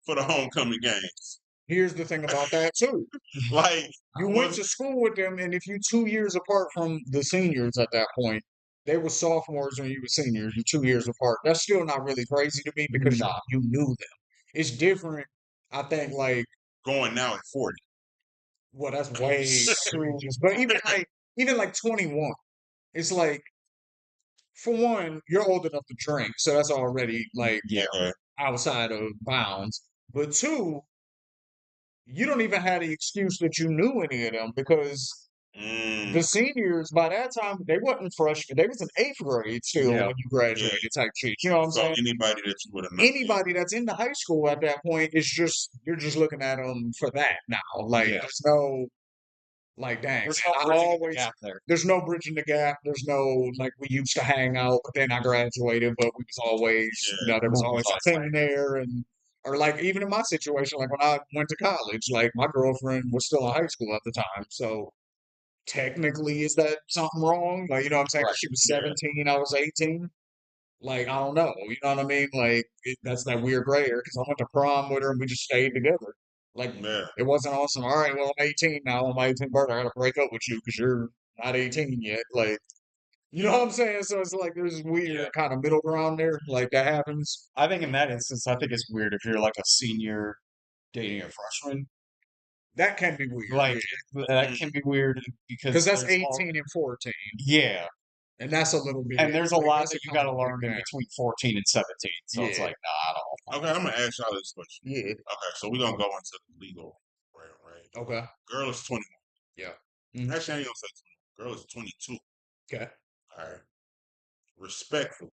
for the homecoming games. here's the thing about that too. Like You I went was, to school with them, and if you 2 years apart from the seniors at that point, they were sophomores when you were seniors. You're 2 years apart. That's still not really crazy to me because Nah, you knew them. It's different. I think like going now at 40. well, that's way egregious. But even like 21, it's like for one, you're old enough to drink, so that's already like yeah, Yeah. outside of bounds. But two, you don't even have the excuse that you knew any of them because Mm, the seniors by that time they wasn't freshmen. They was in eighth grade still yeah. when you yeah. graduated type shit. You know what I'm So saying? anybody that you would have known. Yeah. Anybody that's in the high school at that point is just you're just looking at them for that now. Like Yeah. there's no like dang There's man, no I bridging the always gap there. there's no bridging the gap. There's no like we used to hang out, but then I graduated, but we was always Yeah. there was Moving always a on. thing there and or like even in my situation, like when I went to college, like my girlfriend was still in high school at the time, so technically, is that something wrong? Like, you know what I'm saying? Right. 'Cause she was Yeah. 17, I was 18. Like, I don't know. You know what I mean? Like, that's that weird gray area because I went to prom with her and we just stayed together. Like, Yeah. it wasn't awesome. All right, well, I'm 18 now. On my 18th birthday, I got to break up with you because you're not 18 yet. Like, you know what I'm saying? So it's like there's Yeah. weird kind of middle ground there. Like, that happens. I think in that instance, I think it's weird if you're like a senior dating a freshman. That can be weird. Like Yeah. that Mm, can be weird Because because that's there's all 18 and 14. yeah, And that's a little bit, and there's a like, lot that's a that you got to complicated learn in gap. between 14 and 17. So it's Yeah. like, nah, I don't. okay, I'm gonna ask y'all this question. Yeah. Okay, so we're gonna go into the legal realm, right? Okay. Girl is 21. Yeah. Mhm. Actually, I ain't gonna say 21. Girl is 22. Okay. All right. Respectful.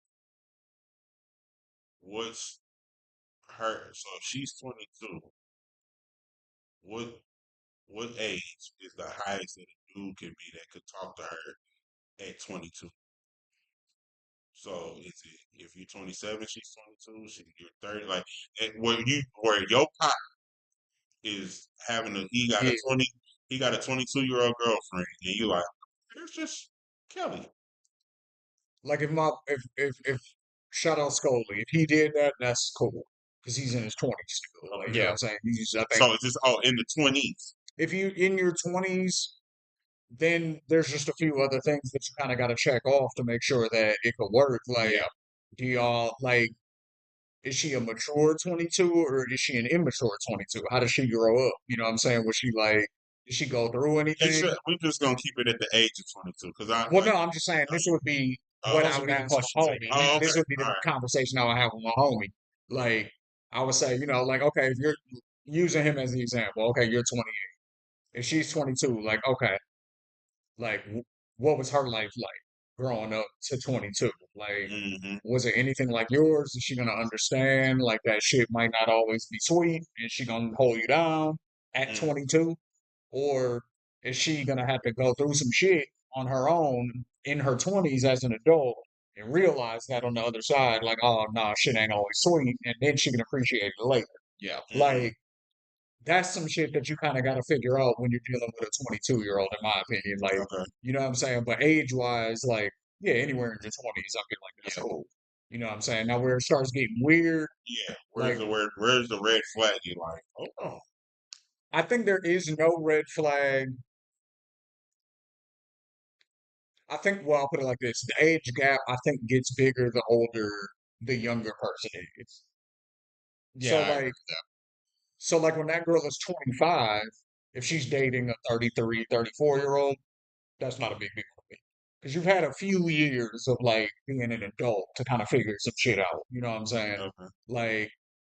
What's her? So if she's 22. What what age is the highest that a dude can be that could talk to her at 22? So is it if you're 27, she's 22, you're 30, like where your pop is having he got a Yeah. 22-year-old girlfriend and you like, it's just Kelly. Like if shout out Scully, if he did that, that's cool because he's in his 20s still. Like you know what Okay. I'm saying? He's I think So it's just in the 20s. if you in your 20s, then there's just a few other things that you kind of got to check off to make sure that it could work. Like, Yeah, do y'all like? Is she a mature 22 or is she an immature 22? How does she grow up? You know what I'm saying? Was she like? Did she go through You anything? should we just gonna keep it at the age of 22 because I Well, like no, I'm just saying this would be what oh those I would would be the ask my questions that homie. you oh ask. This okay would be all the right conversation I would have with my homie. Like, I would say, like, okay, if you're using him as the example, okay, you're 28. If she's 22, like, okay, like, what was her life like? growing up to 22? Like, Hmm. was it anything like yours? Is she gonna understand like that shit might not always be sweet? Is she gonna hold you down at Mm. 22? Or is she gonna have to go through some shit on her own in her 20s as an adult and realize that on the other side, like, oh no, shit ain't always sweet, and then she can appreciate it later. Yeah. Hmm. Like, that's some shit that you kind of got to figure out when you're dealing with a 22-year-old, in my opinion. Like, Okay. you know what I'm saying? But age wise, like, yeah, anywhere in your 20s, I feel like that's Yeah. cool. You know what I'm saying? Now, where it starts getting weird, Yeah. like, Where's the red flag? You like? Oh. I think there is no red flag. I think, well, I'll put it like this: the age gap, I think, gets bigger the older the younger person is. So, Yeah, I agree like, with that. when that girl is 25, if she's dating a 33, 34-year-old, that's not a big deal for me. Because you've had a few years of like being an adult to kind of figure some shit out. You know what I'm saying? Okay. Like,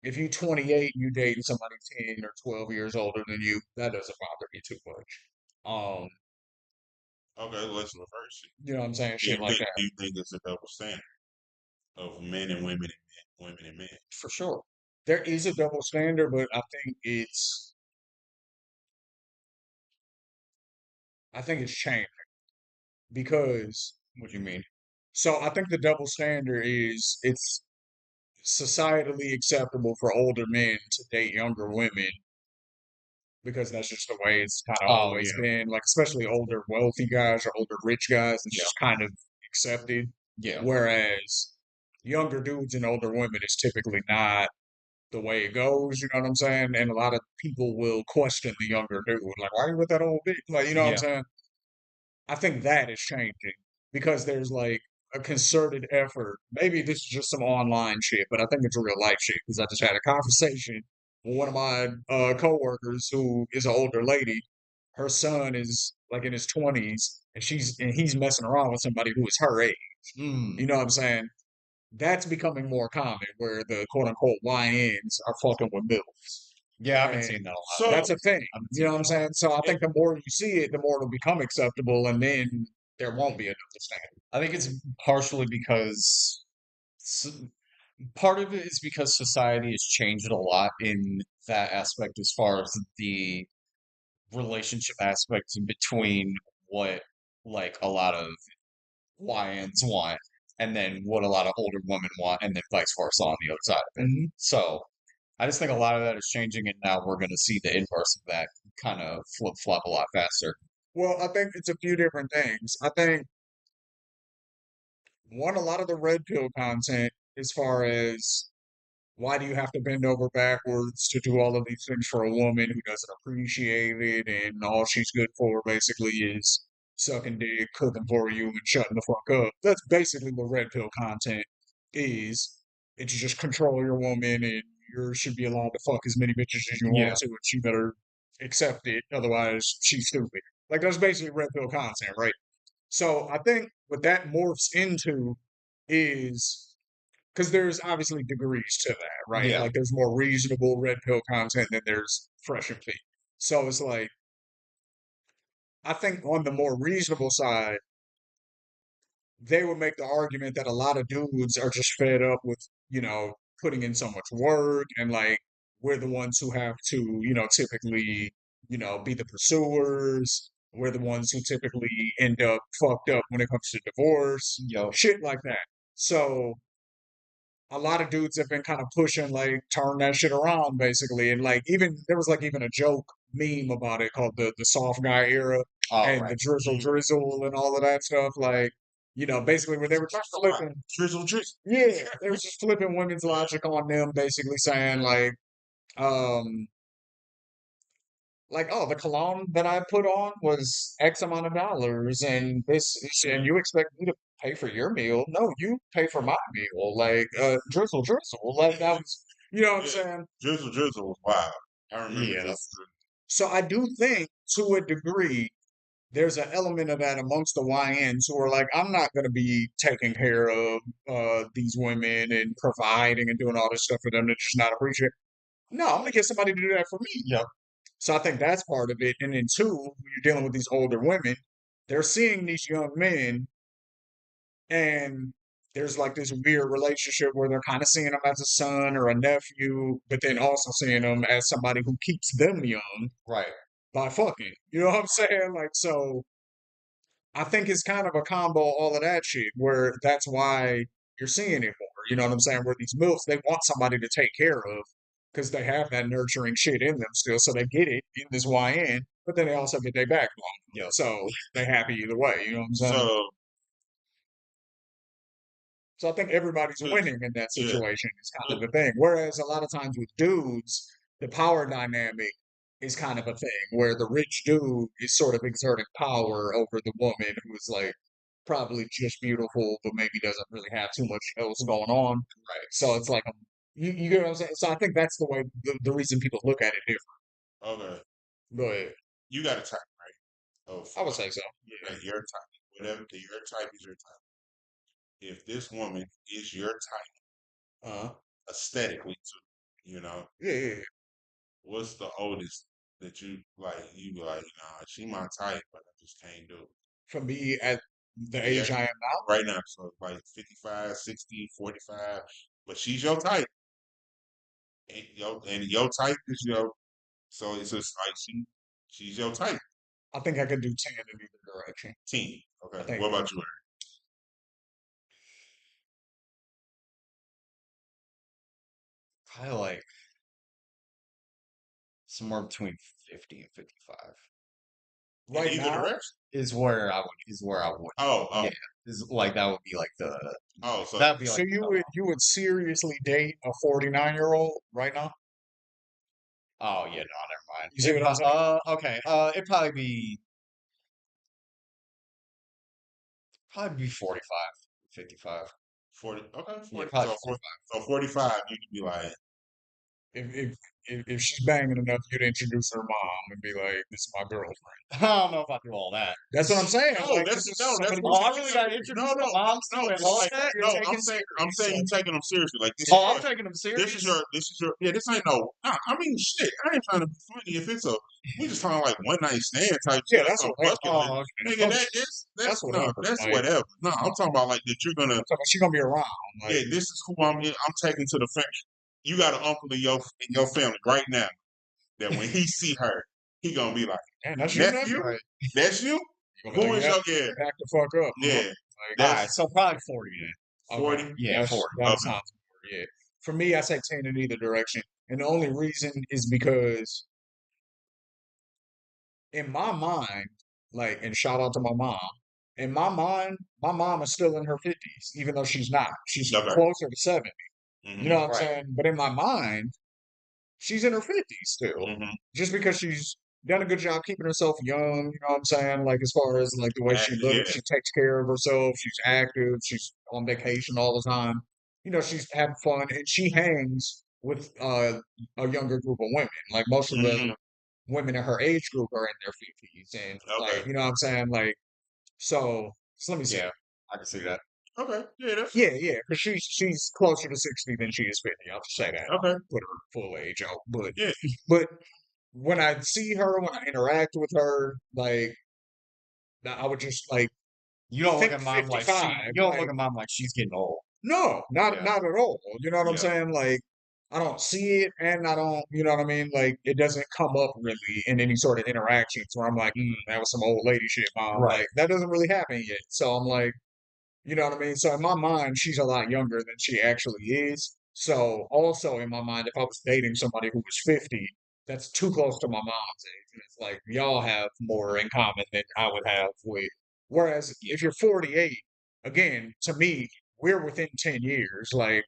if you're 28 and you dating somebody 10 or 12 years older than you, that doesn't bother me too much. Okay. Let's reverse it. You know what I'm saying? Do Shit you like think that. do you think it's a double standard of men and women and men, women and men? For sure. There is a double standard, but I think it's changing because What do you mean? so I think the double standard is it's societally acceptable for older men to date younger women because that's just the way it's kind of Oh always yeah, been. Like, especially older wealthy guys or older rich guys, it's yeah, just kind of accepted. yeah, Whereas younger dudes and older women is typically not the way it goes. You know what I'm saying? And a lot of people will question the younger dude, like, "Why are you with that old bitch?" Like, you know what I'm yeah. saying? I think that is changing because there's like a concerted effort. Maybe this is just some online shit, but I think it's real life shit because I just had a conversation with one of my coworkers who is an older lady. Her son is like in his 20s, and he's messing around with somebody who is her age. Mm. You know what I'm saying? That's becoming more common where the quote unquote YNs are fucking with MILFs. Yeah, I've been And seeing that a lot So that's lately. a thing. I've been You know seeing what that I'm a lot. saying? So I it, think the more you see it, the more it'll become acceptable, and then there won't be a double standard. I think it's partially because s- part of it is because society has changed a lot in that aspect as far as the relationship aspects in between what like a lot of YNs want and then what a lot of older women want and then vice versa on the other side of it. Hmm. So I just think a lot of that is changing and now we're going to see the inverse of that kind of flip flop a lot faster. Well, I think it's a few different things. I think one, a lot of the red pill content, as far as why do you have to bend over backwards to do all of these things for a woman who doesn't appreciate it and all she's good for basically is sucking dick, cooking for you, and shutting the fuck up. That's basically what red pill content is. It's just control your woman and you should be allowed to fuck as many bitches as you want Yeah. to, and she better accept it, otherwise she's stupid. Like that's basically red pill content, right? So I think what that morphs into is because there's obviously degrees to that, right? Yeah. Like there's more reasonable red pill content than there's fresh and fit. So it's like I think on the more reasonable side, they would make the argument that a lot of dudes are just fed up with, putting in so much work and like we're the ones who have to, typically, be the pursuers. We're the ones who typically end up fucked up when it comes to divorce, Yo. shit like that. So a lot of dudes have been kind of pushing like turn that shit around basically, and like even there was like even a joke meme about it called the soft guy era All and right. the drizzle mm, drizzle and all of that stuff, like basically where they were just that's a lot. flipping, Drizzle, drizzle. yeah, they were just flipping women's logic on them, basically saying um like, oh, the cologne that I put on was X amount of dollars, and and Mm, you expect me to pay for your meal? No, you pay for my meal. Like, drizzle, drizzle. Like that was, you know what I'm yeah, saying? drizzle, drizzle was wild. I remember Yeah, drizzle, that's So I do think, to a degree, there's an element of that amongst the YNs who are like, I'm not going to be taking care of these women and providing and doing all this stuff for them to just not appreciate. No, I'm going to get somebody to do that for me. yep. So I think that's part of it. And then two, when you're dealing with these older women, they're seeing these young men and there's like this weird relationship where they're kind of seeing him as a son or a nephew, but then also seeing him as somebody who keeps them young Right. by fucking. You know what I'm saying? Like, so I think it's kind of a combo, all of that shit, where that's why you're seeing it more. You know what I'm saying? Where these MILFs, they want somebody to take care of because they have that nurturing shit in them still. So they get it in this YN, but then they also get their back blown. Yep. So they happy either way. You know what I'm saying? So, So I think everybody's just winning in that yeah, situation is kind of just, the thing. Whereas a lot of times with dudes, the power dynamic is kind of a thing where the rich dude is sort of exerting power over the woman who is like probably just beautiful, but maybe doesn't really have too much else going on. Right. So it's like you get what I'm saying. So I think that's the way the reason people look at it different. okay. But You got a type, right? Of I would say so. Yeah. like your type, whatever your type is your type. If this woman is your type Uh. aesthetically too, you know, Yeah. Yeah. Yeah. what's the oldest that you like? You be like, nah, she my type, but I just can't do it. For me, at the Yeah, age I am now, right now. So like 55, 60, 45, but she's your type. And your type is your so it's just like she's your type. I think I could do 10 in either direction. 10. I Okay. think What about you, Probably like somewhere between 50 and 55 Aaron? In right either now, direction? is where I would. Oh, oh, Yeah. Is like that would be like oh, so that would be so like the cutoff. you would seriously date a 49-year-old right now? Oh yeah, no, never mind. You see what I'm saying? Okay. It'd probably be 45, 55. 40. Okay, Yeah, 40. probably So, 45. so 45, you could be like, If if if she's banging enough, you'd introduce her mom and be like, "This is my girlfriend." I don't know if I do all that. That's what I'm saying. no, Like, this is that's somebody what you Oh, I take really serious. gotta no, introduce no, the no, moms no. too and It's all like Somebody that. you're no. taking I'm serious. saying you So taking them seriously. Like this is Oh, I'm your, taking them serious. this is your. Yeah, this ain't no. Nah, I mean, shit. I ain't trying to be funny. If it's a, we just talking like one night stand type yeah, shit or that's some whatever. bucket list. Oh, okay. Nigga, Okay, that's that's no, whatever. that's Like, whatever. No, I'm talking about like that. You're gonna. so she's gonna be around. Yeah, Like, this is who I'm taking to the family. You got an uncle in your family right now that when he see her, he gonna be like, man, that's your nephew, nephew. Right. that's you. You're gonna be Who like, is "Yep, your yeah back the fuck up, huh?" yeah? Like, All right, That's so probably 40 then. okay, 40. Yeah, 40. that Okay. sounds more. Yeah, for me, I say 10 in either direction, and the only reason is because in my mind, like, and shout out to my mom. In my mind, my mom is still in her 50s, even though she's not. She's Okay. closer to 70. You know Mhm. what I'm Right. saying? But in my mind, she's in her 50s still. Mhm. Just because she's done a good job keeping herself young, you know what I'm saying? Like as far as like the way she Yeah. looks, she takes care of herself, she's active, she's on vacation all the time. You know, she's having fun and she hangs with a younger group of women. Like most of the Mhm. women in her age group are in their 50s and Okay. like, you know what I'm saying? Like so let me see. Yeah, I can see that. Okay. Yeah, that's Yeah, because she's closer to 60 than she is 50. I'll just say that. I'll okay. put her full age out. Yeah. But when I see her, when I interact with her, like I would just like You don't look think at mom like 55. you don't look Like, at mom like she's getting old. no, not Yeah. not at all. You know what I'm Yeah. saying? Like I don't see it and I don't, you know what I mean? Like it doesn't come up really in any sort of interactions where I'm like, that was some old lady shit, mom. Right. Like that doesn't really happen yet. So I'm like, you know what I mean? So in my mind, she's a lot younger than she actually is. So also in my mind, if I was dating somebody who was 50, that's too close to my mom's age. And it's like y'all have more in common than I would have with. Whereas if you're 48, again, to me, we're within 10 years. Like,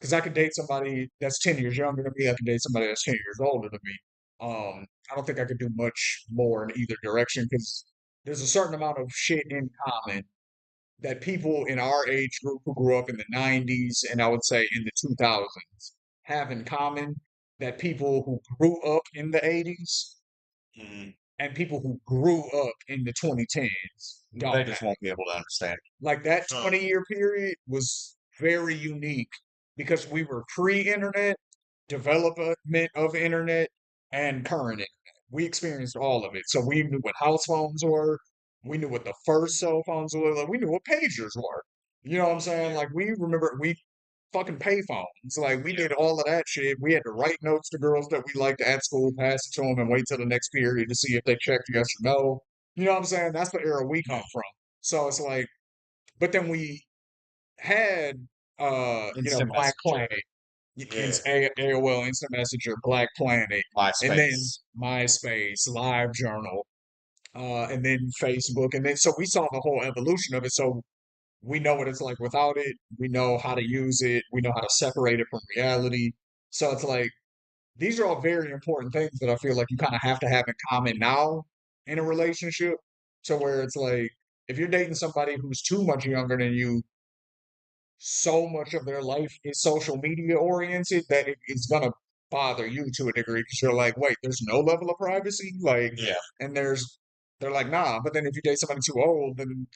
because I could date somebody that's 10 years younger than me. I could date somebody that's 10 years older than me. I don't think I could do much more in either direction because there's a certain amount of shit in common that people in our age group who grew up in the 90s and I would say in the 2000s have in common that people who grew up in the 80s Mhm. and people who grew up in the 2010s don't They just have. won't be able to understand. Like that So 20-year period was very unique because we were pre-internet, development of internet, and current internet. We experienced all of it. So we knew what house phones were. We knew what the first cell phones were. Like, we knew what pagers were. You know what I'm saying? Like we remember we fucking payphones. Like we Yeah. did all of that shit. We had to write notes to girls that we liked at school, pass it to them, and wait till the next period to see if they checked yes or no. You know what I'm saying? That's the era we Yeah. come from. So it's like, but then we had Instant Black Messenger, Planet, Yeah. AOL Instant Messenger, Black Planet, and then MySpace. MySpace, LiveJournal, and then Facebook, and then so we saw the whole evolution of it. So we know what it's like without it. We know how to use it. We know how to separate it from reality. So it's like these are all very important things that I feel like you kind of have to have in common now in a relationship. So where it's like if you're dating somebody who's too much younger than you, so much of their life is social media oriented that it's gonna bother you to a degree because you're like, wait, there's no level of privacy, like, Yeah. and they're like, nah. But then if you date somebody too old, then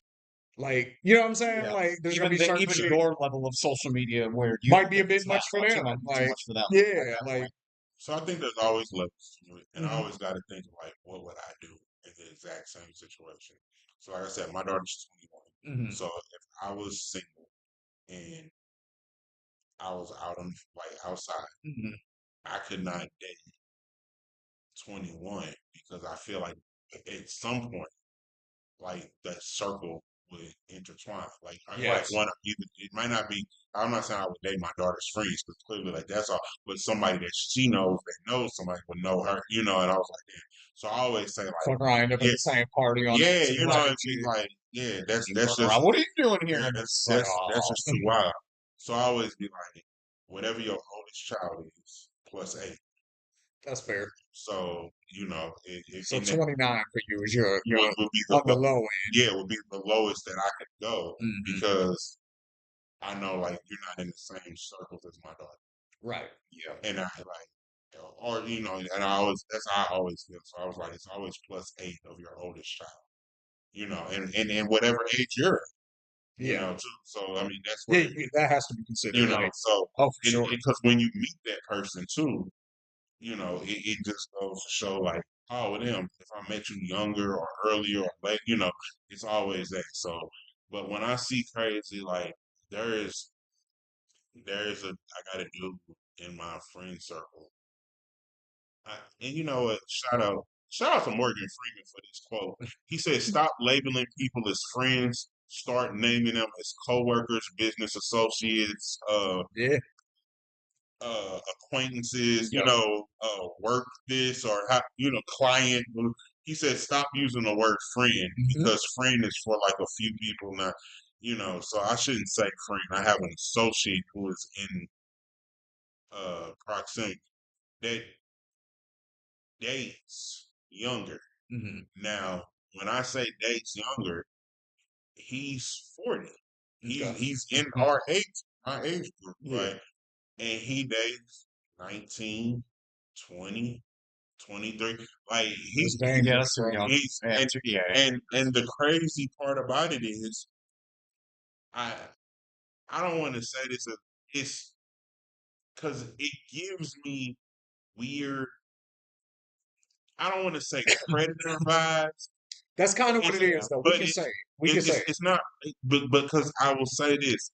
like, you know what I'm saying? Yeah. Like, there's gonna be certain Even shit your level of social media where you might be a think bit it's not much for much, it them. might be too Like, much for them at yeah, that like, point. So I think there's always levels to it, and I mhm, always got to think like, what would I do in the exact same situation? So like I said, my daughter's 21. mhm, So if I was single and I was out on like outside, mhm. I could not date 21 because I feel like at some point, like that circle would intertwine. Like I might Yes. want to either it might not be. I'm not saying I would date my daughter's friends because clearly like that's all, but somebody that she knows that knows somebody would know her, you know. And I was like, yeah. So I always say like, Fuck around up at yeah, the same party on yeah, Nancy you know, Light and be shit. like, yeah, You that's turn around, just what are you doing here? yeah, And it's like, that's oh, just too wild. So I always be like, whatever your oldest child is, plus eight. That's fair. So So in that 29 for you is your would be on the low end. yeah, would be the lowest that I could go Mhm. because I know like you're not in the same circles as my daughter, Right. yeah. and I like, or and I always that's how I always feel. So I was like, it's always plus eight of your oldest child, and whatever age you're in, Yeah. too. So I mean, that's Yeah, where that has to be considered. Like, so oh, for and sure. because when you meet that person too, it just goes to show like, oh, with them, if I met you younger or earlier or late, it's always that. So, but when I see crazy, like there is, I got a dude in my friend circle, and you know what? Shout out to Morgan Freeman for this quote. He said, "Stop labeling people as friends. Start naming them as coworkers, business associates, Yeah. acquaintances, Yep. work this or client. He said, stop using the word friend Mhm. because friend is for like a few people now, so I shouldn't say friend. I have an associate who is in proximity that dates younger. Mhm. Now, when I say dates younger, he's 40. He's Okay. he's in Mhm. our age group, Yeah. right? And he dates 19, 20, 23. Like It's Yeah, dangerous, that's too bro. young. he's Yeah, yeah. and the crazy part about it is I I don't want to say this it's because it gives me weird I don't want to say predator vibes. That's kind of what It's it is, though. We but can say it's it. We can say it. it's not but because I will say this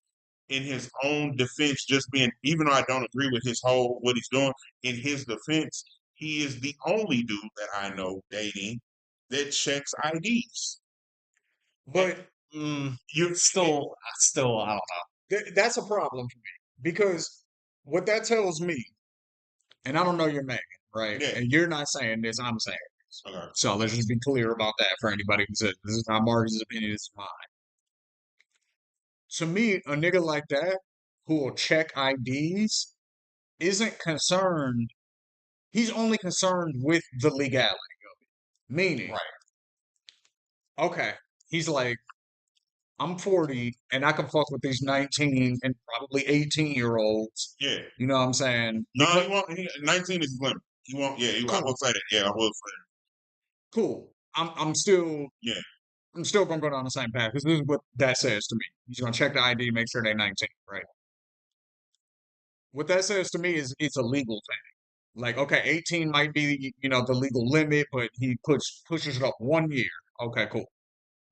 in his own defense, just being even though I don't agree with his whole what he's doing, in his defense, he is the only dude that I know dating that checks IDs. And But you Still, I don't that's a problem for me because what that tells me, and I don't know your man, right? yeah, And you're not saying this, I'm saying this. okay. So let's just be clear about that for anybody who says this is not Marcus's opinion, it's mine. To me, a nigga like that who will check IDs isn't concerned. He's only concerned with the legality. know. Meaning, Right. okay, he's like, I'm 40 and I can fuck with these 19 and probably 18-year-olds. Yeah. You know what I'm saying? No, Because he won't. 19 is his limit. He won't. Yeah, I will cool, say that. Yeah, I will say cool. I'm still that. Yeah, I'm still gonna go down the same path because this is what that says to me. He's gonna check the ID, make sure they're 19, right? What that says to me is it's a legal thing. Like, okay, 18 might be, the legal limit, but he pushes it up 1 year. Okay, cool.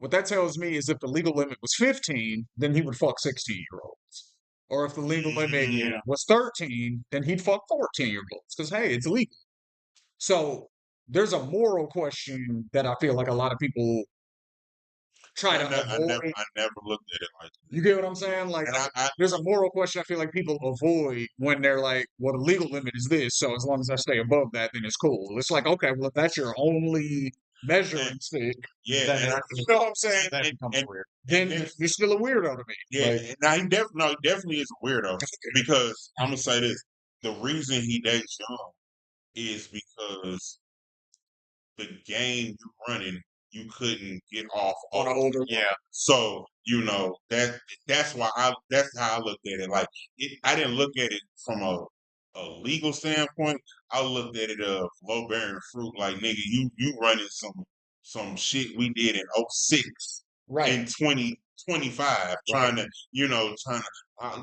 What that tells me is if the legal limit was 15, then he would fuck 16-year-olds. Or if the legal limit Yeah. was 13, then he'd fuck 14-year-olds. Because, hey, it's legal. So there's a moral question that I feel like a lot of people try to avoid. I never looked at it like that. You get what I'm saying? Like, And I there's a moral question I feel like people avoid when they're like, well, the legal limit is this, so as long as I stay above that, then it's cool. It's like, okay, well, if that's your only measuring stick, yeah, Then and I, you know what I'm saying? that and, becomes and, weird. and Then then, you're still a weirdo to me. yeah, Like, now he definitely is a weirdo because I'm gonna say this: the reason he dates young is because the game you running, you couldn't get off on an old. older Yeah. So that's why that's how I looked at it. Like I didn't look at it from a legal standpoint. I looked at it of low bearing fruit. Like nigga, you running some shit we did in '06 right. in 2025, trying to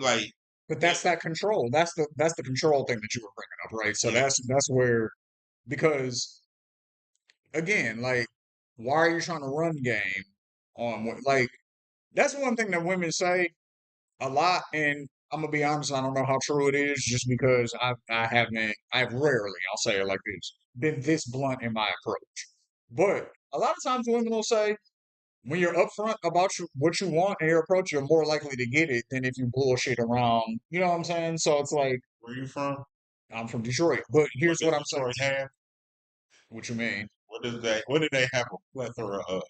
like But that's that control. That's the control thing that you were bringing up, right? So yeah that's where, because again, like, why are you trying to run game on like, that's one thing that women say a lot, and I'm gonna be honest, I don't know how true it is, just because I've rarely, I'll say it like this, been this blunt in my approach. But a lot of times women will say, when you're upfront about what you want in your approach, you're more likely to get it than if you bullshit around. You know what I'm saying? So it's like, where you from? I'm from Detroit, but What here's does what I'm saying. Detroit have? What you mean? What do they have a plethora of?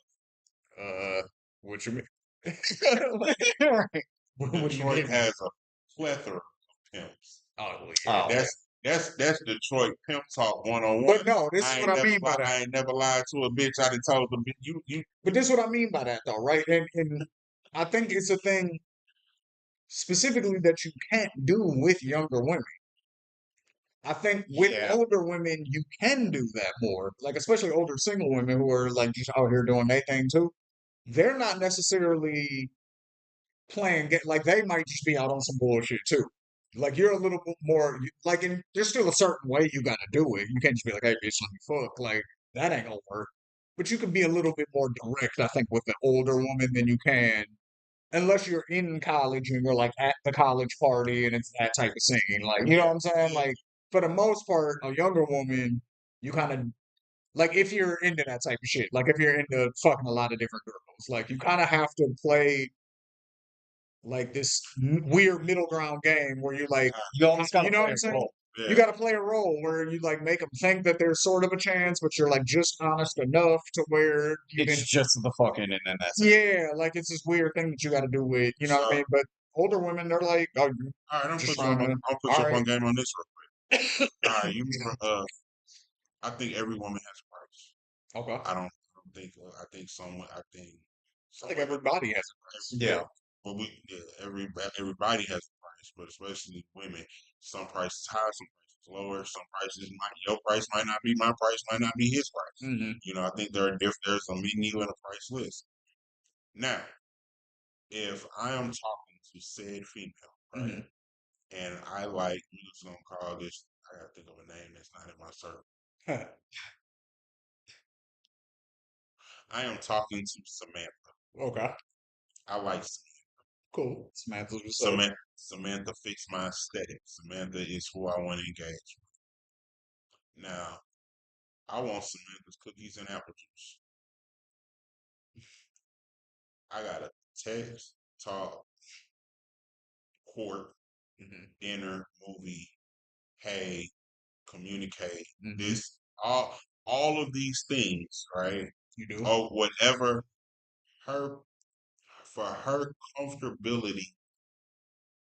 Uh, what you mean? Right. What do you Detroit mean? has a plethora of pimps. Oh, well, Oh, yeah. That's Detroit pimp talk 101. But no, this is what I mean by that. I ain't never lied to a bitch. I done told them you But this is what I mean by that, though, right? And I think it's a thing specifically that you can't do with younger women. I think with yeah. older women, you can do that more. Like, especially older single women who are like just out here doing their thing too. They're not necessarily playing, like, they might just be out on some bullshit too. Like, you're a little bit more, like, there's still a certain way you gotta do it. You can't just be like, hey, bitch, let me fuck. Like, that ain't gonna work. But you can be a little bit more direct, I think, with an older woman than you can, unless you're in college and you're like at the college party and it's that type of scene. Like, you know what I'm saying? Like, for the most part, a younger woman, you kind of, like, if you're into that type of shit, like if you're into fucking a lot of different girls, like, you kind of have to play like this weird middle ground game where you like, You almost gotta you know play what I'm a saying? role. You yeah. got to play a role where you like make them think that there's sort of a chance, but you're like just honest enough to where you can, It's just the fucking and then that's it. yeah, like it's this weird thing that you got to do with, you know what I So mean? But older women, they're like, oh, you're all right, just trying to, I'll put all you up right, on game on this real quick. All right, you remember I think every woman has a price. okay. I don't think I think someone I think I think someone everybody has a price. Yeah. but everybody has a price, but especially women. Some prices high, some prices lower. Some prices might your price might not be my price, might not be his price. Hmm. You know, I think there's a menu and a price list. Now, if I am talking to said female, right, Hmm. and I like you just gonna call this I gotta think of a name that's not in my circle. I am talking to Samantha. Okay, I like cool. Samantha's what's up. Samantha fix my aesthetic. Samantha is who I want to engage with. Now, I want Samantha's cookies and apple juice. I got a text, talk, court, Hmm. dinner, movie, hey, communicate. Hmm. This all of these things, right? You do? Or whatever her for her comfortability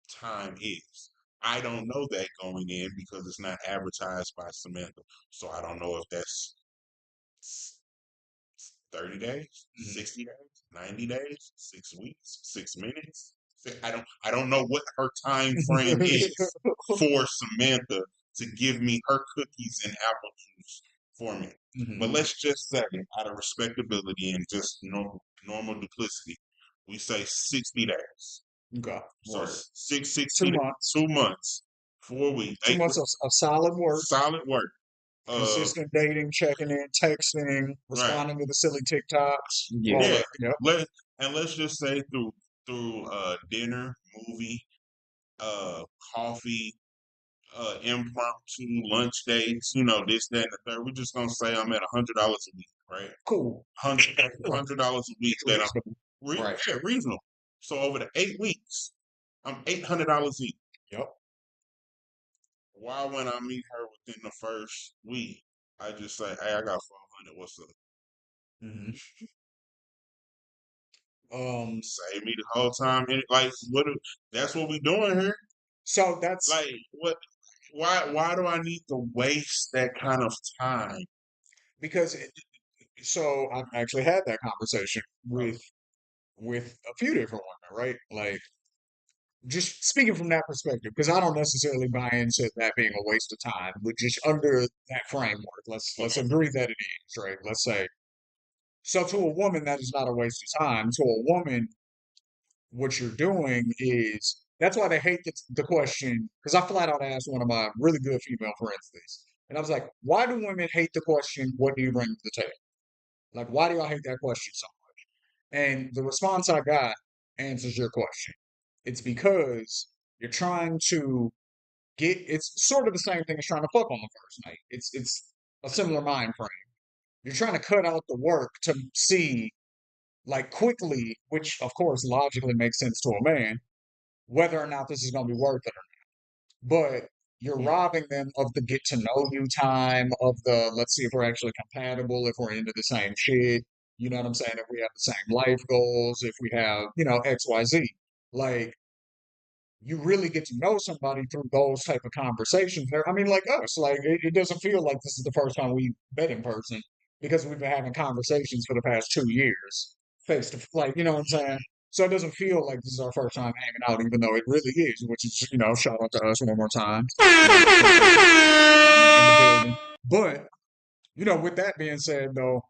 time is. I don't know that going in because it's not advertised by Samantha. So I don't know if that's 30 days, Hmm. 60 days, 90 days, 6 weeks, 6 minutes. I don't know what her time frame is for Samantha to give me her cookies and apple juice for me. But Hmm. let's just say, out of respectability and just normal duplicity, we say 60 days. Okay, So word. 60 2 days, months. 2 months, 4 weeks, 2 months of solid work. solid work. Consistent dating, checking in, texting, right. responding to the silly TikToks, Yeah. all Yeah. that. Yep. Let's just say through dinner, movie, uh coffee, impromptu lunch dates, this, that, and the third. We're just gonna say I'm at $100 a week, right? Cool. $100 a week that I'm Reasonable. Right. yeah, reasonable. So over the 8 weeks, I'm $800 each. Yep. Why when I meet her within the first week, I just say, "Hey, I got 400. What's up?" hmm Um. Save me the whole time. And like, that's what we doing here. So that's Like, what? Why do I need to waste that kind of time? because so I've actually had that conversation Uh, with a few different women, right? Like just speaking from that perspective, because I don't necessarily buy into that being a waste of time, but just under that framework, let's okay. agree that it is, right? Let's say so to a woman that is not a waste of time. To a woman, what you're doing is that's why they hate the question. Because I flat out asked one of my really good female friends this, and I was like, "Why do women hate the question? What do you bring to the table? Like, why do y'all hate that question so much?" And the response I got answers your question. It's because you're trying to it's sort of the same thing as trying to fuck on the first night. It's a similar mind frame. You're trying to cut out the work to see like quickly, which of course logically makes sense to a man, whether or not this is going to be worth it or not. But you're Mm. robbing them of the get to know you time, of the let's see if we're actually compatible, if we're into the same shit. You know what I'm saying? If we have the same life goals, if we have, XYZ. Like, you really get to know somebody through those type of conversations. I mean, like us, like it doesn't feel like this is the first time we met in person because we've been having conversations for the past 2 years, face to like, you know what I'm saying? So it doesn't feel like this is our first time hanging out, even though it really is, which is, shout out to us one more time. Appreciate in the building. But, with that being said, though,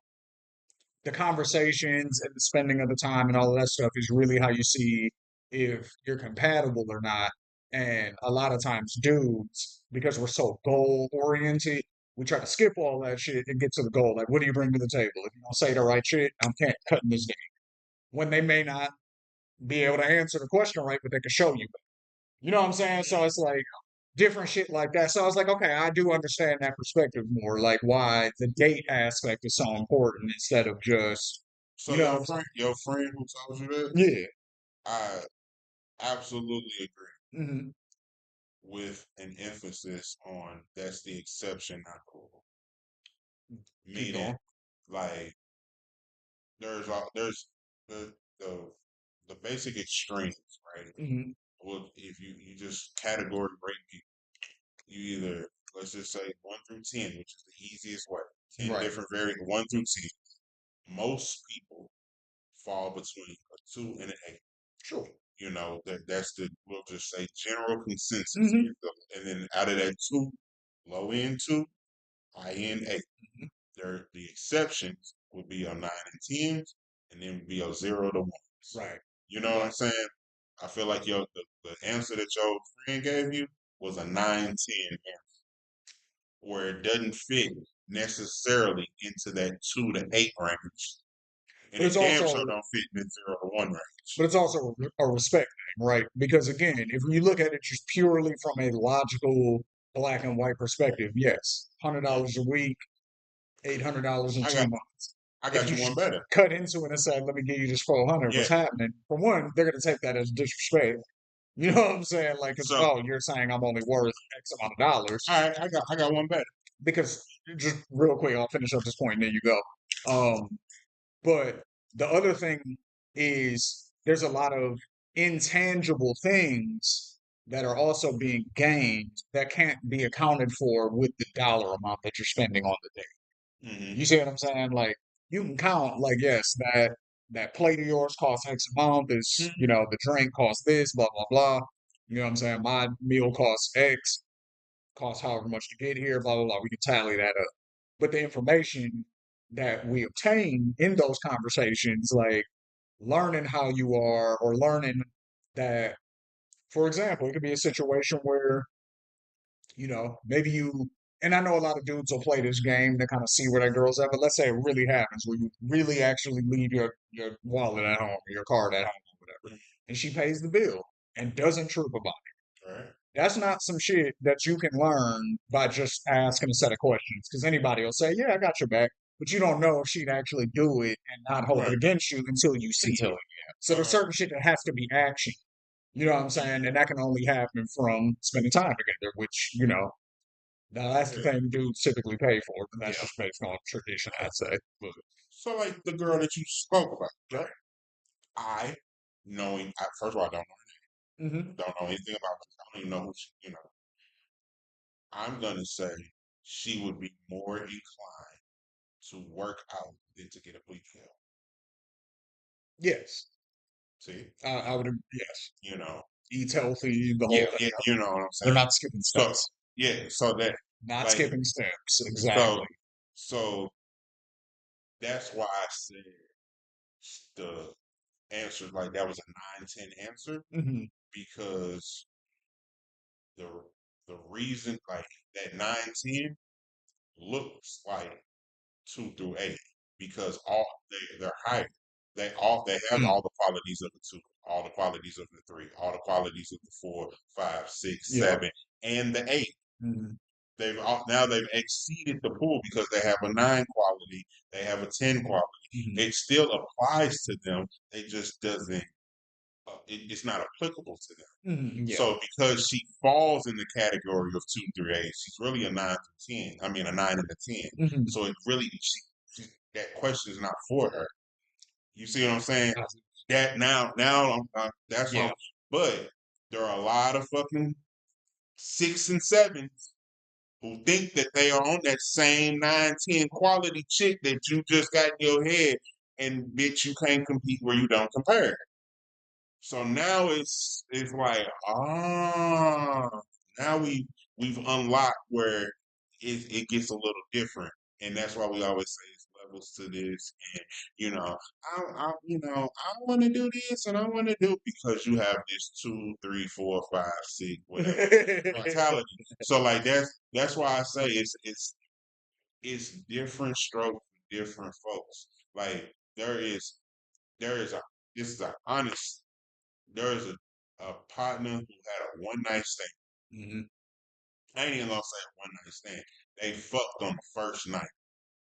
the conversations and the spending of the time and all of that stuff is really how you see if you're compatible or not. And a lot of times, dudes, because we're so goal oriented, we try to skip all that shit and get to the goal. Like, what do you bring to the table? If you don't say the right shit, I'm can't cutting this game. When they may not be able to answer the question right, but they can show you. You know what I'm saying? So it's like different shit like that. So I was like, okay, I do understand that perspective more, like why the date aspect is so important instead of just, So you know what I'm saying? your friend who told you that, Yeah. I absolutely agree hmm with an emphasis on that's the exception, not the rule. Keep Meaning, going. like there's the the the basic extremes, right? hmm Well, if you just category rate people, you either let's just say 1 through 10, which is the easiest way. 10 Right. different variant 1 through 10. Most people fall between a 2 and an 8. Sure. That's the we'll just say general consensus hmm here. And then out of that two, low end 2, high end 8. hmm The exceptions would be a 9 and 10s, and then would be a 0 to 1s. Right. You know what I'm saying? I feel like the answer that your friend gave you was a 9-10 answer, where it doesn't fit necessarily into that 2 to 8 range, and But it it's damn sure also don't fit in the 0 to 1 but range. it's also a respect thing, right? Because again, if you look at it just purely from a logical black and white perspective, yes, Yeah. $100 a week, $800 in I two got months. I If got you you one better. cut into it and say, "Let me give you just 400," Yeah. what's happening? For one, they're gonna take that as disrespect. You know what I'm saying? Like, it's, So oh, you're saying I'm only worth X amount of dollars. all right, I got one better. Because just real quick, I'll finish up this point and then you go. But the other thing is there's a lot of intangible things that are also being gained that can't be accounted for with the dollar amount that you're spending on the day. Hmm. You see what I'm saying? Like you can count, like, yes, that plate of yours costs X amount, this, the drink costs this, blah, blah, blah. You know what I'm saying? My meal costs X, costs however much to get here, blah, blah, blah. We can tally that up. But the information that we obtain in those conversations, like learning how you are, or learning that, for example, it could be a situation where, maybe you and I know a lot of dudes will play this game to kind of see where that girl's at, but let's say it really happens where you really actually leave your wallet at home or your card at home or whatever, Mm, and she pays the bill and doesn't trip about it. right. That's not some shit that you can learn by just asking a set of questions. Because anybody will say, "Yeah, I got your back," but you don't know if she'd actually do it and not hold it Right. against you until you see Until it. So there's Uh, certain shit that has to be action. You know what I'm saying? And that can only happen from spending time together, which, now that's the yeah. thing dudes typically pay for, but that's Yeah. just based on tradition, I'd say. But, So like the girl that you spoke about, right? I knowing I, first of all, I don't hmm don't know anything about this. I don't even know who she, I'm gonna say she would be more inclined to work out than to get a booty kill. yes, See, I would, yes. you know, Eats healthy, the whole Yeah. thing. yeah, you know what I'm They're saying. not skipping So steps. yeah, so that Not like skipping steps, so exactly. so that's why I said the answer like that was a 9-10 answer hmm because the the reason like that 9-10 looks like 2 through 8 because all they're higher. They have Mm, all the qualities of the 2, all the qualities of the 3, all the qualities of the 4, 5, 6, Yeah. 7, and the 8. hmm Now they've exceeded the pool because they have a 9 quality, they have a 10 quality. hmm It still applies to them. It just doesn't. It's not applicable to them. hmm yeah. So because she falls in the category of 2 through 8, she's really a 9 through 10. I mean a 9 and a 10. hmm So it really that question is not for her. You see what I'm saying? That now that's what Yeah. I'm, but there are a lot of fucking 6 and 7s who think that they are on that same 9-10 quality chick that you just got in your head, and bitch, you can't compete where you don't compare. So now it's like now we've unlocked where it gets a little different, and that's why we always say it's levels to this, and I want to do this and I want to do because you have this 2, 3, 4, 5, 6 whatever mentality. So like that's why I say it's different strokes for different folks. Like there is a this is a honest there is a partner who had a one night stand. hmm I ain't even gonna say a one night stand. They fucked on the first night.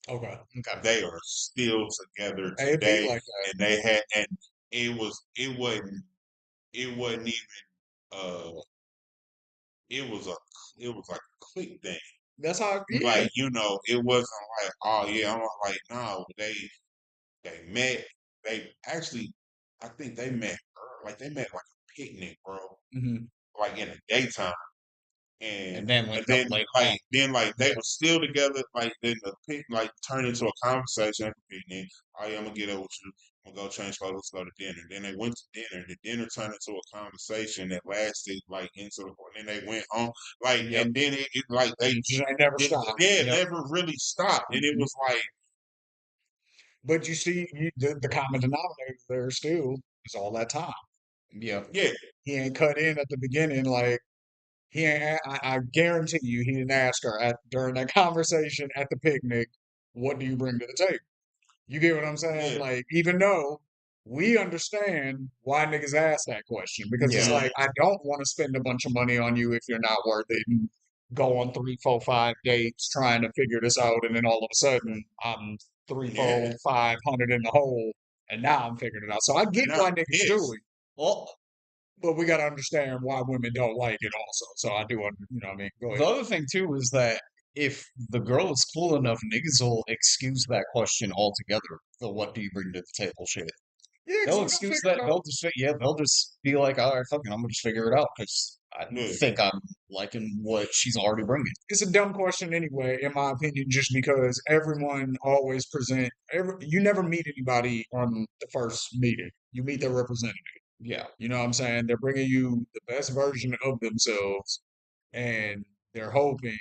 Okay. Okay. They are still together Hey, it be today, like that. and they had and it wasn't even uh it was a it was like a click thing. That's how. Yeah. Like it wasn't like oh yeah I'm like no they met they actually I think they met like they met like a picnic bro hmm like in the daytime. And And then and linked up then later on. like they Yeah. were still together. Like then the pic like turned into a conversation at the picnic. Oh yeah, I'm gonna get up with you. I'm gonna go change clothes. Let's go to dinner. Then they went to dinner. The dinner turned into a conversation that lasted like into the. And then they went home. Like Yep. and then it like And they it just ain't never it, stopped. yeah it Yep. never really stopped. And it Mhm. was like But you see, the common denominator there still is all that time. Yep. yeah He ain't cut in at the beginning. Like he ain't. I guarantee you, he didn't ask her during that conversation at the picnic, "What do you bring to the table?" You get what I'm saying? yeah Like, even though we understand why niggas ask that question, because it's Yeah. mm, like, I don't want to spend a bunch of money on you if you're not worth it and go on 3, 4, 5 dates trying to figure this out. And then all of a sudden, I'm three, yeah four, 500 in the hole. And now I'm figuring it out. So I get no why niggas do yes it. Well, but we got to understand why women don't like it also. So I do, what I mean? Go The ahead. other thing too is that if the girl is cool enough, niggas will excuse that question altogether. The what do you bring to the table shit. Yeah, because They'll we're going to excuse figure that. it out. They'll just be like, all right, fucking, I'm gonna just figure it out because I yeah think I'm liking what she's already bringing. It's a dumb question anyway, in my opinion, just because everyone always you never meet anybody on the first meeting. You meet their representative. Yeah. You know what I'm saying? They're bringing you the best version of themselves, and they're hoping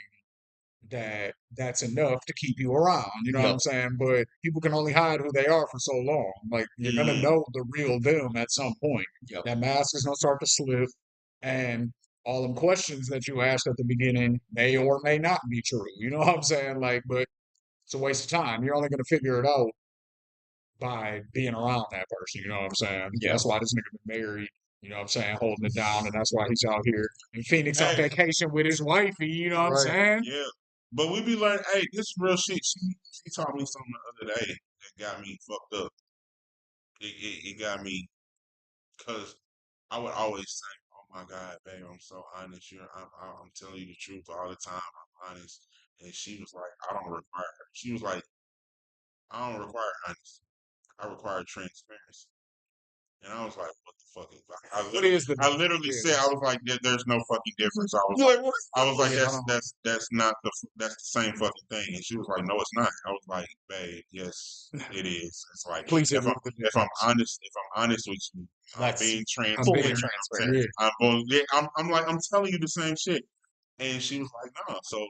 that that's enough to keep you around. You know what Yep. I'm saying? But people can only hide who they are for so long. Like you're gonna mm, know the real them at some point. Yep. That mask is gonna start to slip, and all them questions that you asked at the beginning may or may not be true. You know what I'm saying? Like, but it's a waste of time. You're only gonna figure it out by being around that person. You know what I'm saying? Yeah. That's why this nigga been married. You know what I'm saying? Holding it down, and that's why he's out here in Phoenix on Hey, vacation with his wifey. You know what I'm Right. saying? yeah. But we be like, hey, this real shit. She taught me something the other day that got me fucked up. It got me because I would always say, "Oh my God, babe, I'm so honest. I'm telling you the truth all the time. I'm honest." And she was like, "I don't require her." She was like, "I don't require honesty. I require transparency." And I was like, "What the fuck is that?" What is the I literally said, I difference? was like, "There's no fucking difference." I was You're like, like, what? Wait, hold on. that's not that's the same fucking thing." And she was like, "No, it's not." I was like, "Babe, yes, it is." It's like Please hit me with the difference. if I'm honest with you, I'm That's being I'm fully being transparent. transparent. yeah. I'm like I'm telling you the same shit. And she was like, "No." So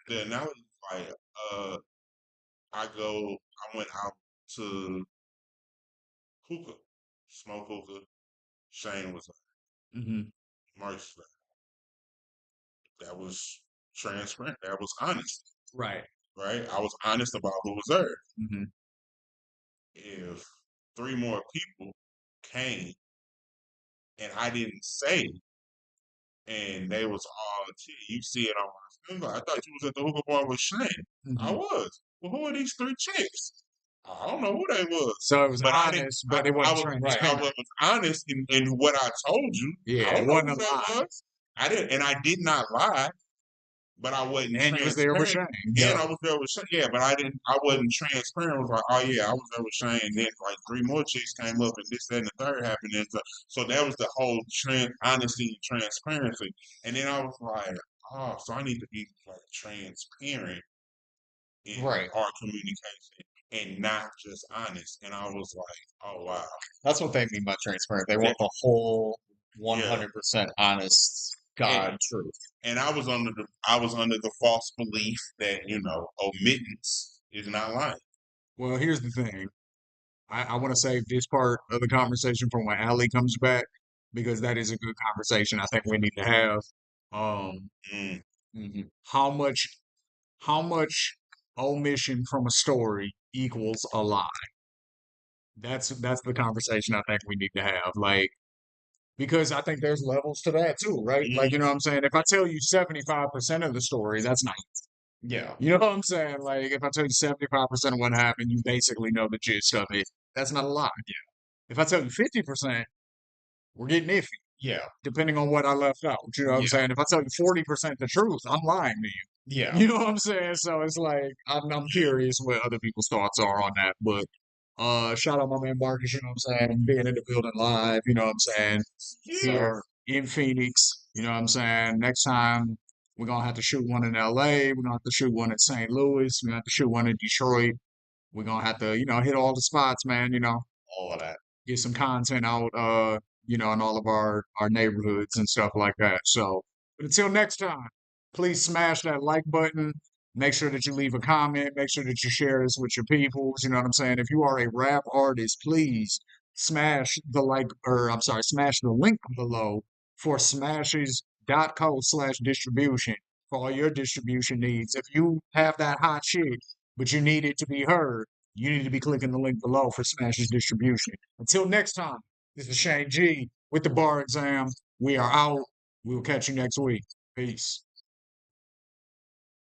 the analogy was like, uh, I went out to hookah, smoke hookah. Shane was Hmm. Merch. That was transparent. That was honest, Right. right? I was honest about who was there. Hmm. If three more people came and I didn't say, and they was all, "Gee, you see it on my finger. I thought you was at the hookah bar with Shane." I Hmm. was. Well, who are these three chicks? I don't know who they was. So it was But I didn't. honest, but it I wasn't was. Yeah, I transparent. was honest in what I told you. I Yeah, it don't know wasn't who a that lie. was. I didn't, and I did not lie. But I wasn't And you was there with transparent. Shane. And Yeah. I was there with Shane. Yeah, but I wasn't transparent. I was like, oh yeah, I was there with Shane. And then like three more chicks came up and this, that, and the third happened. And so that was the whole honesty and transparency. And then I was like, oh, so I need to be like transparent in Right. our communication and not just honest. And I was like, oh wow. That's what they mean by transparent. They Yeah. want the whole Yeah. 100% honest God And truth. and I was under the false belief that, omittance is not lying. Well, here's the thing. I want to save this part of the conversation for when Allie comes back because that is a good conversation I think we need to have. Um, Mm. Hmm. how much omission from a story equals a lie? That's the conversation I think we need to have. Like, because I think there's levels to that too, right? Like, Mhm. you know what I'm saying? If I tell you 75% of the story, that's not, Yeah. you know what I'm saying? Like, if I tell you 75% of what happened, you basically know the gist of it. That's not a lie. If I tell you 50%, we're getting iffy, Yeah. depending on what I left out. You know what I'm Yeah. saying? If I tell you 40% the truth, I'm lying to you. Yeah. You know what I'm saying? So it's like I'm curious what other people's thoughts are on that. But shout out my man Marcus, you know what I'm saying? Being in the building live, you know what I'm saying? Yes, Yeah. Here sir. in Phoenix, you know what I'm saying? Next time we're gonna have to shoot one in LA, we're gonna have to shoot one in St. Louis, we're gonna have to shoot one in Detroit. We're gonna have to, hit all the spots, man, All of that. get some content out in all of our neighborhoods and stuff like that. So, but until next time, please smash that like button. Make sure that you leave a comment. Make sure that you share this with your peoples. You know what I'm saying? If you are a rap artist, please smash the link below for smashes.co/distribution for all your distribution needs. If you have that hot shit, but you need it to be heard, you need to be clicking the link below for Smash's distribution. Until next time, this is Shane G with the bar exam. We are out. We will catch you next week. Peace.